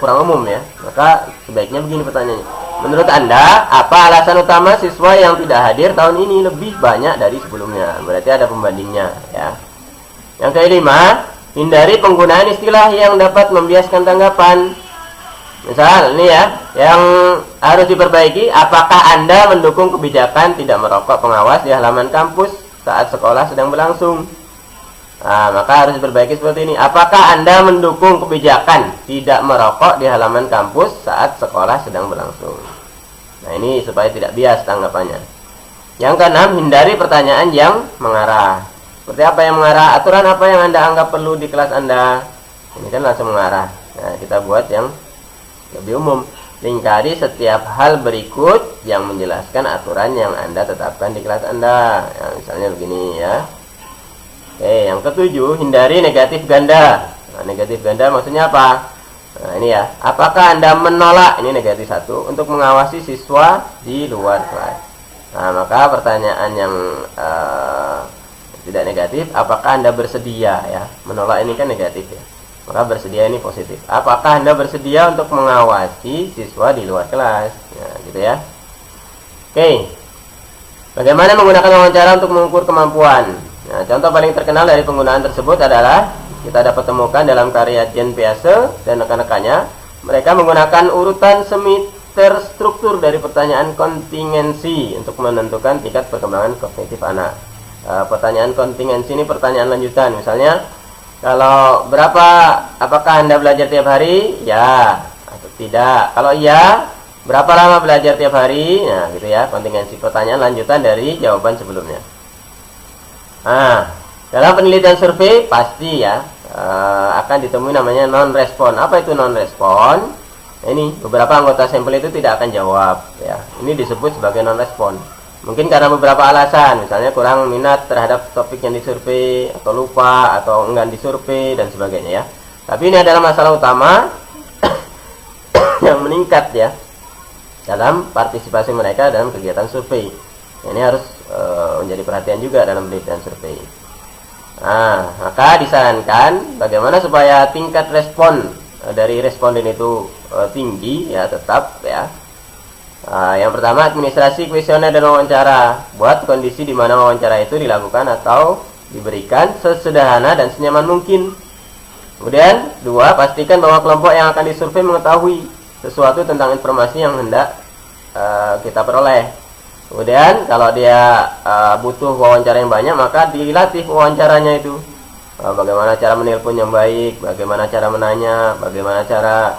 E: kurang umum ya. Maka sebaiknya begini pertanyaannya. Menurut Anda, apa alasan utama siswa yang tidak hadir tahun ini lebih banyak dari sebelumnya? Berarti ada pembandingnya ya. Yang kelima, hindari penggunaan istilah yang dapat membiaskan tanggapan. Misal ini ya, yang harus diperbaiki, apakah Anda mendukung kebijakan tidak merokok pengawas di halaman kampus saat sekolah sedang berlangsung? Nah, maka harus diperbaiki seperti ini. Apakah Anda mendukung kebijakan tidak merokok di halaman kampus saat sekolah sedang berlangsung? Nah, ini supaya tidak bias tanggapannya. Yang keenam, hindari pertanyaan yang mengarah. Seperti apa yang mengarah? Aturan apa yang Anda anggap perlu di kelas Anda? Ini kan langsung mengarah. Nah, kita buat yang lebih umum. Lingkari setiap hal berikut yang menjelaskan aturan yang Anda tetapkan di kelas Anda. Ya, misalnya begini ya. Oke, yang ketujuh, hindari negatif ganda. Nah, negatif ganda maksudnya apa? Nah, ini ya. Apakah Anda menolak, ini negatif 1, untuk mengawasi siswa di luar kelas? Nah, maka pertanyaan yang tidak negatif, apakah Anda bersedia ya? Menolak ini kan negatif ya. Maka bersedia ini positif. Apakah Anda bersedia untuk mengawasi siswa di luar kelas? Ya, gitu ya. Oke. Bagaimana menggunakan wawancara untuk mengukur kemampuan? Nah, contoh paling terkenal dari penggunaan tersebut adalah kita dapat temukan dalam karya Jean Piaget dan rekan-rekannya. Mereka menggunakan urutan semi terstruktur dari pertanyaan kontingensi untuk menentukan tingkat perkembangan kognitif anak. Pertanyaan kontingensi ini pertanyaan lanjutan. Misalnya, kalau apakah Anda belajar tiap hari? Ya atau tidak. Kalau iya, berapa lama belajar tiap hari? Nah, gitu ya, kontingensi pertanyaan lanjutan dari jawaban sebelumnya. Nah, dalam penelitian survei pasti ya akan ditemui namanya non-respon. Apa itu non-respon? Nah, ini beberapa anggota sampel itu tidak akan jawab ya. Ini disebut sebagai non-respon. Mungkin karena beberapa alasan, misalnya kurang minat terhadap topik yang disurvei, atau lupa, atau enggan disurvei, dan sebagainya ya. Tapi ini adalah masalah utama yang meningkat ya dalam partisipasi mereka dalam kegiatan survei. Ini harus menjadi perhatian juga dalam penelitian survei. Nah, maka disarankan bagaimana supaya tingkat respon dari responden itu tinggi ya, tetap ya. Yang pertama, administrasi kuesioner dan wawancara. Buat kondisi di mana wawancara itu dilakukan atau diberikan sesederhana dan senyaman mungkin. Kemudian, 2, pastikan bahwa kelompok yang akan disurvei mengetahui sesuatu tentang informasi yang hendak kita peroleh. Kemudian, kalau dia butuh wawancara yang banyak, maka dilatih wawancaranya itu. Bagaimana cara menelpon yang baik, bagaimana cara menanya, bagaimana cara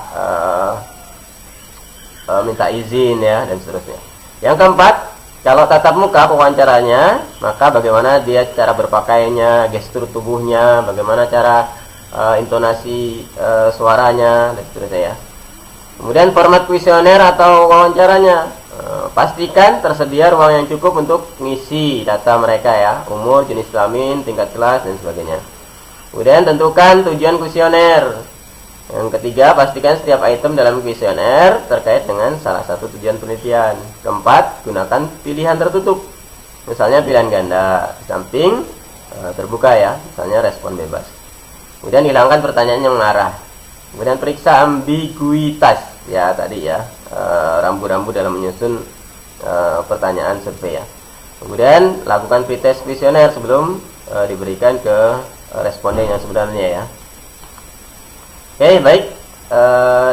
E: minta izin ya, dan seterusnya. Yang keempat, kalau tatap muka pewawancaranya, maka bagaimana dia cara berpakaiannya, gestur tubuhnya, bagaimana cara intonasi suaranya, dan seterusnya ya. Kemudian format kuesioner atau wawancaranya, pastikan tersedia ruang yang cukup untuk ngisi data mereka ya, umur, jenis kelamin, tingkat kelas, dan sebagainya. Kemudian tentukan tujuan kuesioner. Yang ketiga, pastikan setiap item dalam kuesioner terkait dengan salah satu tujuan penelitian. Keempat, gunakan pilihan tertutup. Misalnya pilihan ganda, di samping terbuka ya, misalnya respon bebas. Kemudian hilangkan pertanyaan yang mengarah. Kemudian periksa ambiguitas ya tadi ya, rambu-rambu dalam menyusun pertanyaan survei ya. Kemudian lakukan pretest kuesioner sebelum diberikan ke responden yang sebenarnya ya. Oke, baik.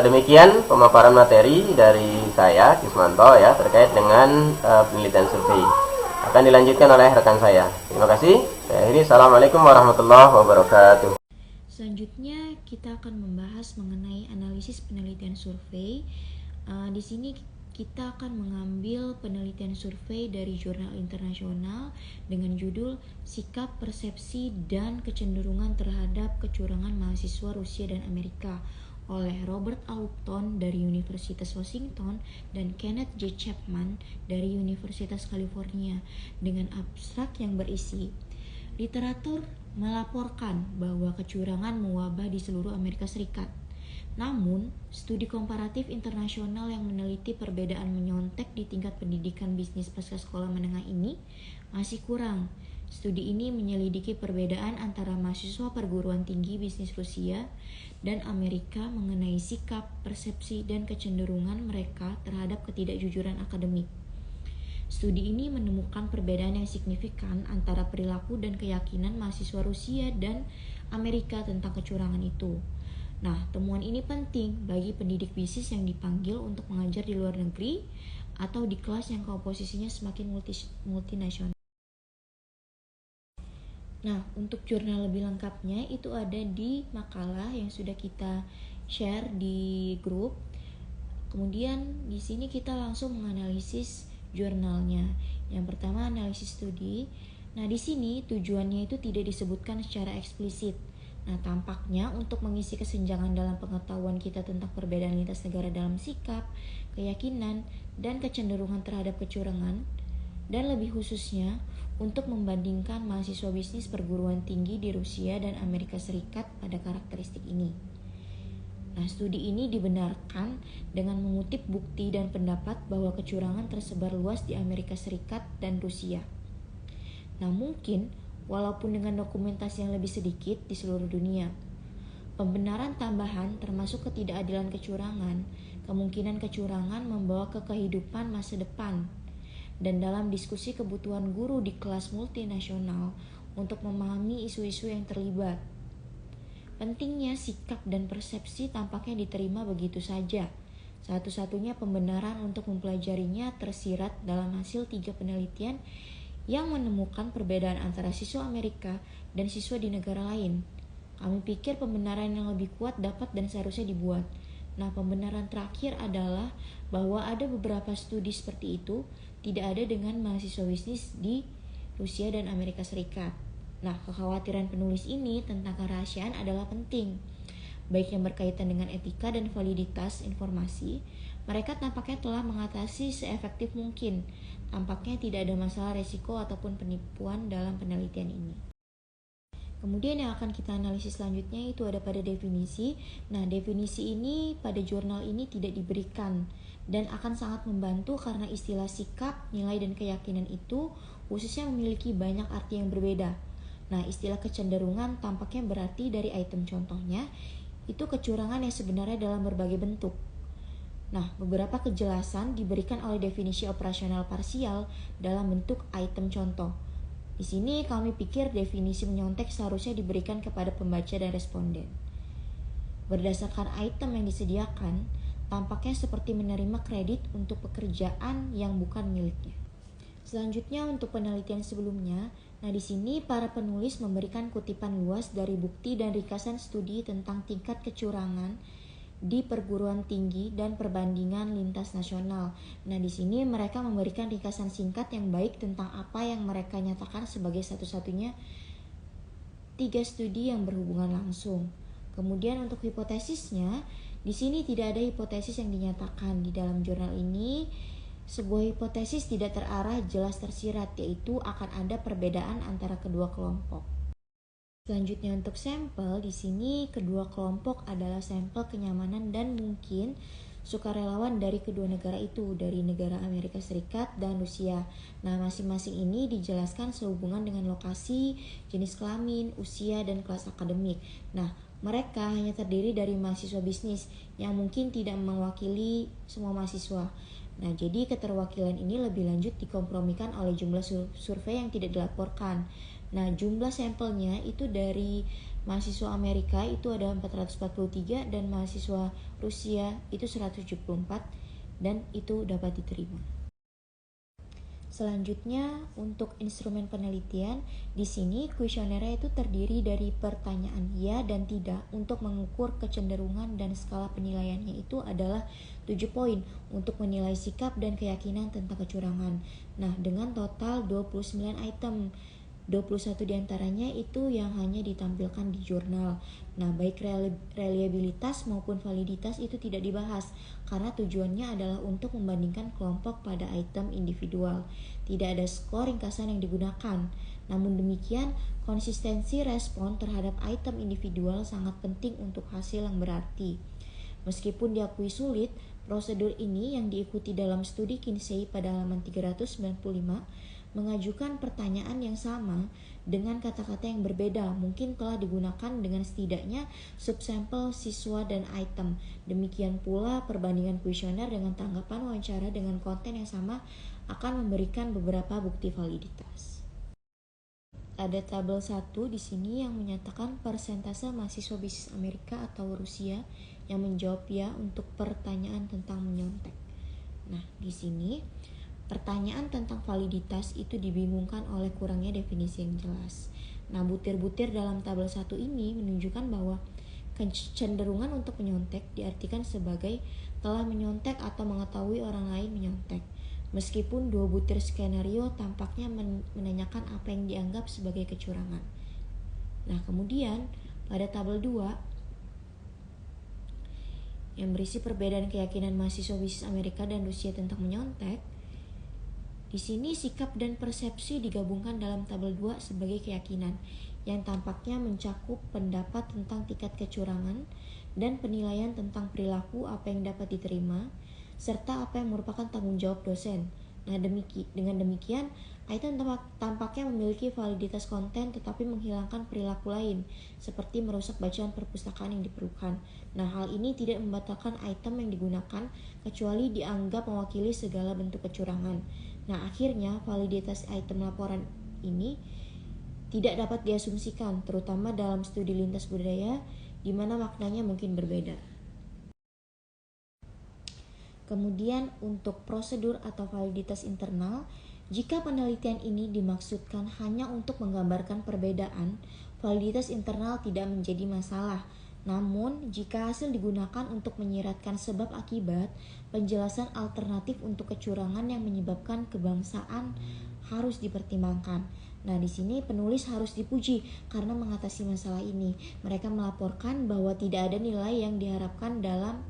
E: Demikian pemaparan materi dari saya, Kismanto ya, terkait dengan penelitian survei. Akan dilanjutkan oleh rekan saya. Terima kasih. Ini assalamualaikum warahmatullahi wabarakatuh.
A: Selanjutnya kita akan membahas mengenai analisis penelitian survei. Di sini kita akan mengambil penelitian survei dari jurnal internasional dengan judul Sikap, Persepsi, dan Kecenderungan Terhadap Kecurangan Mahasiswa Rusia dan Amerika oleh Robert A. Upton dari Universitas Washington dan Kenneth J. Chapman dari Universitas California dengan abstrak yang berisi literatur melaporkan bahwa kecurangan mewabah di seluruh Amerika Serikat. Namun, studi komparatif internasional yang meneliti perbedaan menyontek di tingkat pendidikan bisnis pasca sekolah menengah ini masih kurang. Studi ini menyelidiki perbedaan antara mahasiswa perguruan tinggi bisnis Rusia dan Amerika mengenai sikap, persepsi, dan kecenderungan mereka terhadap ketidakjujuran akademik. Studi ini menemukan perbedaan yang signifikan antara perilaku dan keyakinan mahasiswa Rusia dan Amerika tentang kecurangan itu. Nah, temuan ini penting bagi pendidik bisnis yang dipanggil untuk mengajar di luar negeri atau di kelas yang komposisinya semakin multinasional. Nah, untuk jurnal lebih lengkapnya itu ada di makalah yang sudah kita share di grup. Kemudian di sini kita langsung menganalisis jurnalnya. Yang pertama analisis studi. Nah, di sini tujuannya itu tidak disebutkan secara eksplisit. Nah, tampaknya untuk mengisi kesenjangan dalam pengetahuan kita tentang perbedaan lintas negara dalam sikap, keyakinan, dan kecenderungan terhadap kecurangan, dan lebih khususnya untuk membandingkan mahasiswa bisnis perguruan tinggi di Rusia dan Amerika Serikat pada karakteristik ini. Nah, studi ini dibenarkan dengan mengutip bukti dan pendapat bahwa kecurangan tersebar luas di Amerika Serikat dan Rusia. Nah, mungkin walaupun dengan dokumentasi yang lebih sedikit di seluruh dunia. Pembenaran tambahan termasuk ketidakadilan kecurangan, kemungkinan kecurangan membawa ke kehidupan masa depan, dan dalam diskusi kebutuhan guru di kelas multinasional untuk memahami isu-isu yang terlibat. Pentingnya sikap dan persepsi tampaknya diterima begitu saja. Satu-satunya pembenaran untuk mempelajarinya tersirat dalam hasil 3 penelitian yang menemukan perbedaan antara siswa Amerika dan siswa di negara lain. Kami pikir pembenaran yang lebih kuat dapat dan seharusnya dibuat. Nah, pembenaran terakhir adalah bahwa ada beberapa studi seperti itu tidak ada dengan mahasiswa bisnis di Rusia dan Amerika Serikat. Nah, kekhawatiran penulis ini tentang kerahasiaan adalah penting, baik yang berkaitan dengan etika dan validitas informasi. Mereka tampaknya telah mengatasi seefektif mungkin. Tampaknya tidak ada masalah resiko ataupun penipuan dalam penelitian ini. Kemudian yang akan kita analisis selanjutnya itu ada pada definisi. Nah, definisi ini pada jurnal ini tidak diberikan dan akan sangat membantu karena istilah sikap, nilai, dan keyakinan itu khususnya memiliki banyak arti yang berbeda. Nah, istilah kecenderungan tampaknya berarti dari item contohnya itu kecurangan yang sebenarnya dalam berbagai bentuk. Nah, beberapa kejelasan diberikan oleh definisi operasional parsial dalam bentuk item contoh. Di sini kami pikir definisi menyontek seharusnya diberikan kepada pembaca dan responden. Berdasarkan item yang disediakan, tampaknya seperti menerima kredit untuk pekerjaan yang bukan miliknya. Selanjutnya untuk penelitian sebelumnya, nah di sini para penulis memberikan kutipan luas dari bukti dan ringkasan studi tentang tingkat kecurangan di perguruan tinggi dan perbandingan lintas nasional. Nah, di sini mereka memberikan ringkasan singkat yang baik tentang apa yang mereka nyatakan sebagai satu-satunya 3 studi yang berhubungan langsung. Kemudian untuk hipotesisnya, di sini tidak ada hipotesis yang dinyatakan di dalam jurnal ini. Sebuah hipotesis tidak terarah jelas tersirat, yaitu akan ada perbedaan antara kedua kelompok. Selanjutnya untuk sampel, di sini kedua kelompok adalah sampel kenyamanan dan mungkin sukarelawan dari kedua negara itu, dari negara Amerika Serikat dan Rusia. Nah, masing-masing ini dijelaskan sehubungan dengan lokasi, jenis kelamin, usia, dan kelas akademik. Nah, mereka hanya terdiri dari mahasiswa bisnis yang mungkin tidak mewakili semua mahasiswa. Nah, jadi keterwakilan ini lebih lanjut dikompromikan oleh jumlah survei yang tidak dilaporkan. Nah, jumlah sampelnya itu dari mahasiswa Amerika itu ada 443 dan mahasiswa Rusia itu 174 dan itu dapat diterima. Selanjutnya, untuk instrumen penelitian, di sini kuesionernya itu terdiri dari pertanyaan ya dan tidak. Untuk mengukur kecenderungan dan skala penilaiannya itu adalah 7 poin untuk menilai sikap dan keyakinan tentang kecurangan. Nah, dengan total 29 item, 21 diantaranya itu yang hanya ditampilkan di jurnal. Nah, baik reliabilitas maupun validitas itu tidak dibahas karena tujuannya adalah untuk membandingkan kelompok pada item individual. Tidak ada skor ringkasan yang digunakan. Namun demikian, konsistensi respon terhadap item individual sangat penting untuk hasil yang berarti. Meskipun diakui sulit, prosedur ini yang diikuti dalam studi Kinsey pada halaman 395 mengajukan pertanyaan yang sama dengan kata-kata yang berbeda mungkin telah digunakan dengan setidaknya subsampel siswa dan item. Demikian pula perbandingan kuesioner dengan tanggapan wawancara dengan konten yang sama akan memberikan beberapa bukti validitas. Ada tabel 1 di sini yang menyatakan persentase mahasiswa bisnis Amerika atau Rusia yang menjawab ya untuk pertanyaan tentang menyontek. Nah, di sini pertanyaan tentang validitas itu dibingungkan oleh kurangnya definisi yang jelas. Nah, butir-butir dalam tabel 1 ini menunjukkan bahwa kecenderungan untuk menyontek diartikan sebagai telah menyontek atau mengetahui orang lain menyontek. Meskipun 2 butir skenario tampaknya menanyakan apa yang dianggap sebagai kecurangan. Nah, kemudian pada tabel 2 yang berisi perbedaan keyakinan mahasiswa bisnis Amerika dan Rusia tentang menyontek, di sini sikap dan persepsi digabungkan dalam tabel 2 sebagai keyakinan yang tampaknya mencakup pendapat tentang tingkat kecurangan dan penilaian tentang perilaku apa yang dapat diterima serta apa yang merupakan tanggung jawab dosen. Nah, dengan demikian, item tampaknya memiliki validitas konten tetapi menghilangkan perilaku lain seperti merusak bacaan perpustakaan yang diperlukan. Nah, hal ini tidak membatalkan item yang digunakan kecuali dianggap mewakili segala bentuk kecurangan. Nah, akhirnya validitas item laporan ini tidak dapat diasumsikan, terutama dalam studi lintas budaya di mana maknanya mungkin berbeda. Kemudian untuk prosedur atau validitas internal, jika penelitian ini dimaksudkan hanya untuk menggambarkan perbedaan, validitas internal tidak menjadi masalah. Namun, jika hasil digunakan untuk menyiratkan sebab akibat, penjelasan alternatif untuk kecurangan yang menyebabkan kebangsaan harus dipertimbangkan. Nah, di sini penulis harus dipuji karena mengatasi masalah ini. Mereka melaporkan bahwa tidak ada nilai yang diharapkan dalam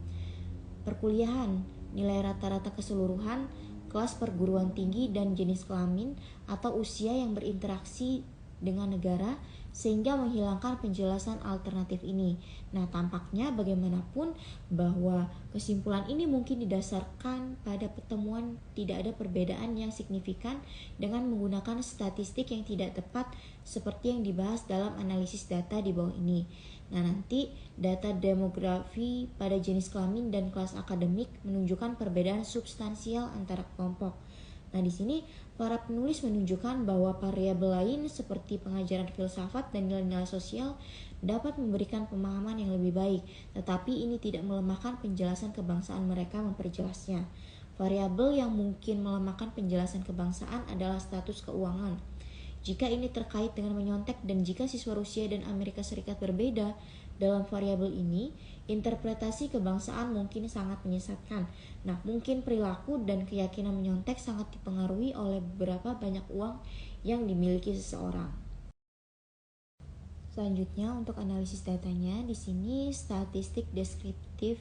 A: perkuliahan, nilai rata-rata keseluruhan, kelas perguruan tinggi dan jenis kelamin atau usia yang berinteraksi dengan negara sehingga menghilangkan penjelasan alternatif ini. Nah, tampaknya bagaimanapun bahwa kesimpulan ini mungkin didasarkan pada pertemuan tidak ada perbedaan yang signifikan dengan menggunakan statistik yang tidak tepat seperti yang dibahas dalam analisis data di bawah ini. Nah, nanti data demografi pada jenis kelamin dan kelas akademik menunjukkan perbedaan substansial antara kelompok. Nah, di sini para penulis menunjukkan bahwa variabel lain seperti pengajaran filsafat dan nilai-nilai sosial dapat memberikan pemahaman yang lebih baik, tetapi ini tidak melemahkan penjelasan kebangsaan mereka memperjelasnya. Variabel yang mungkin melemahkan penjelasan kebangsaan adalah status keuangan. Jika ini terkait dengan menyontek dan jika siswa Rusia dan Amerika Serikat berbeda dalam variabel ini, interpretasi kebangsaan mungkin sangat menyesatkan. Nah, mungkin perilaku dan keyakinan menyontek sangat dipengaruhi oleh berapa banyak uang yang dimiliki seseorang. Selanjutnya untuk analisis datanya, di sini statistik deskriptif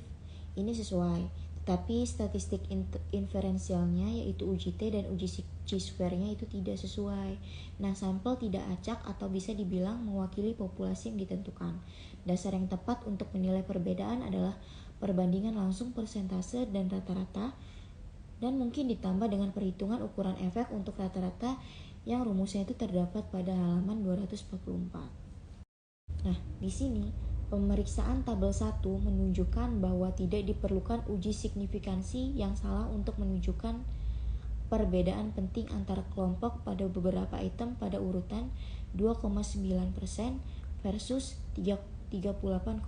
A: ini sesuai. Tetapi statistik inferensialnya yaitu uji T dan uji chi-square-nya itu tidak sesuai. Nah, sampel tidak acak atau bisa dibilang mewakili populasi yang ditentukan. Dasar yang tepat untuk menilai perbedaan adalah perbandingan langsung persentase dan rata-rata dan mungkin ditambah dengan perhitungan ukuran efek untuk rata-rata yang rumusnya itu terdapat pada halaman 244. Nah, di sini pemeriksaan tabel 1 menunjukkan bahwa tidak diperlukan uji signifikansi yang salah untuk menunjukkan perbedaan penting antara kelompok pada beberapa item pada urutan 2,9% versus 38,1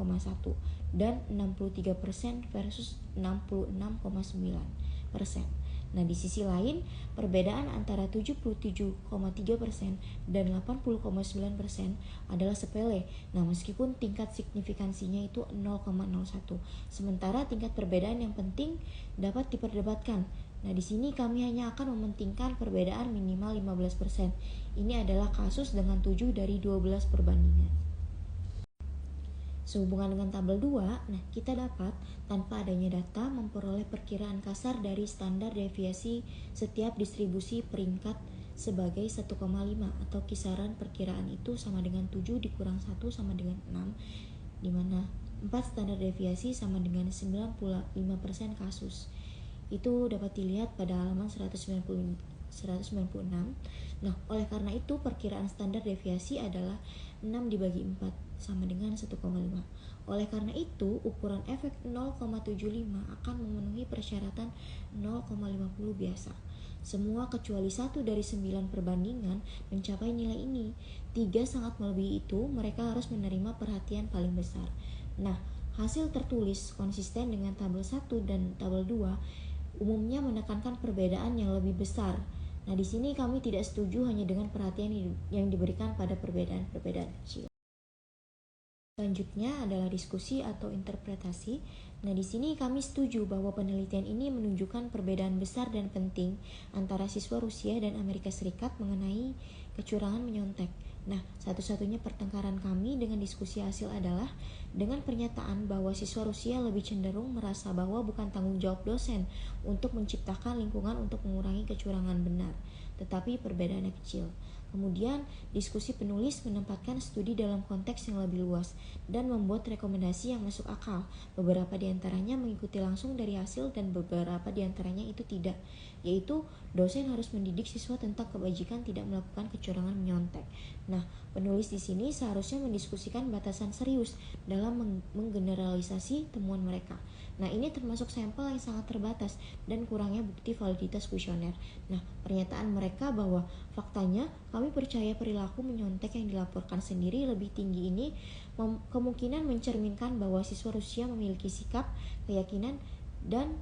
A: dan 63% versus 66,9%. Nah, di sisi lain, perbedaan antara 77,3% dan 80,9% adalah sepele. Nah, meskipun tingkat signifikansinya itu 0,01. Sementara tingkat perbedaan yang penting dapat diperdebatkan. Nah, di sini kami hanya akan mementingkan perbedaan minimal 15%. Ini adalah kasus dengan 7 dari 12 perbandingan. Sehubungan dengan tabel 2, nah kita dapat tanpa adanya data memperoleh perkiraan kasar dari standar deviasi setiap distribusi peringkat sebagai 1,5 atau kisaran perkiraan itu sama dengan 7 dikurang 1 sama dengan 6, di mana 4 standar deviasi sama dengan 95% kasus. Itu dapat dilihat pada halaman 196. Nah, oleh karena itu perkiraan standar deviasi adalah 6 dibagi 4 sama dengan 1,5. Oleh karena itu, ukuran efek 0,75 akan memenuhi persyaratan 0,50 biasa. Semua kecuali 1 dari 9 perbandingan mencapai nilai ini. 3 sangat melebihi itu, mereka harus menerima perhatian paling besar. Nah, hasil tertulis konsisten dengan tabel 1 dan tabel 2 umumnya menekankan perbedaan yang lebih besar. Nah, di sini kami tidak setuju hanya dengan perhatian yang diberikan pada perbedaan-perbedaan kecil. Selanjutnya adalah diskusi atau interpretasi. Nah, di sini kami setuju bahwa penelitian ini menunjukkan perbedaan besar dan penting antara siswa Rusia dan Amerika Serikat mengenai kecurangan menyontek. Nah, satu-satunya pertengkaran kami dengan diskusi hasil adalah dengan pernyataan bahwa siswa Rusia lebih cenderung merasa bahwa bukan tanggung jawab dosen untuk menciptakan lingkungan untuk mengurangi kecurangan benar, tetapi perbedaannya kecil. Kemudian, diskusi penulis menempatkan studi dalam konteks yang lebih luas dan membuat rekomendasi yang masuk akal. Beberapa di antaranya mengikuti langsung dari hasil dan beberapa di antaranya itu tidak, yaitu dosen harus mendidik siswa tentang kebajikan tidak melakukan kecurangan menyontek. Nah, penulis di sini seharusnya mendiskusikan batasan serius dalam menggeneralisasi temuan mereka. Nah, ini termasuk sampel yang sangat terbatas dan kurangnya bukti validitas kuesioner. Nah, pernyataan mereka bahwa faktanya kami percaya perilaku menyontek yang dilaporkan sendiri lebih tinggi ini kemungkinan mencerminkan bahwa siswa Rusia memiliki sikap, keyakinan, dan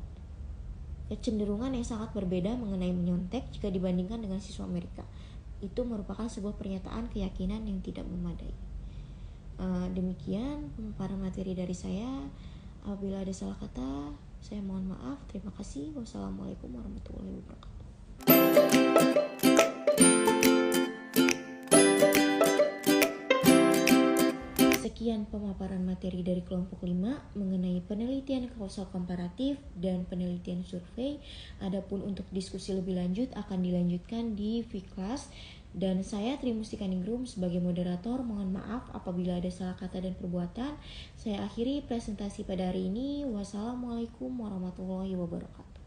A: kecenderungan yang sangat berbeda mengenai menyontek jika dibandingkan dengan siswa Amerika. Itu merupakan sebuah pernyataan keyakinan yang tidak memadai. Demikian pemaparan materi dari saya. Apabila ada salah kata, saya mohon maaf. Terima kasih. Wassalamualaikum warahmatullahi wabarakatuh. Sekian pemaparan materi dari kelompok 5 mengenai penelitian kausal komparatif dan penelitian survei. Adapun untuk diskusi lebih lanjut akan dilanjutkan di V-Class. Dan saya Tri Mustikaningrum sebagai moderator. Mohon maaf apabila ada salah kata dan perbuatan. Saya akhiri presentasi pada hari ini. Wassalamualaikum warahmatullahi wabarakatuh.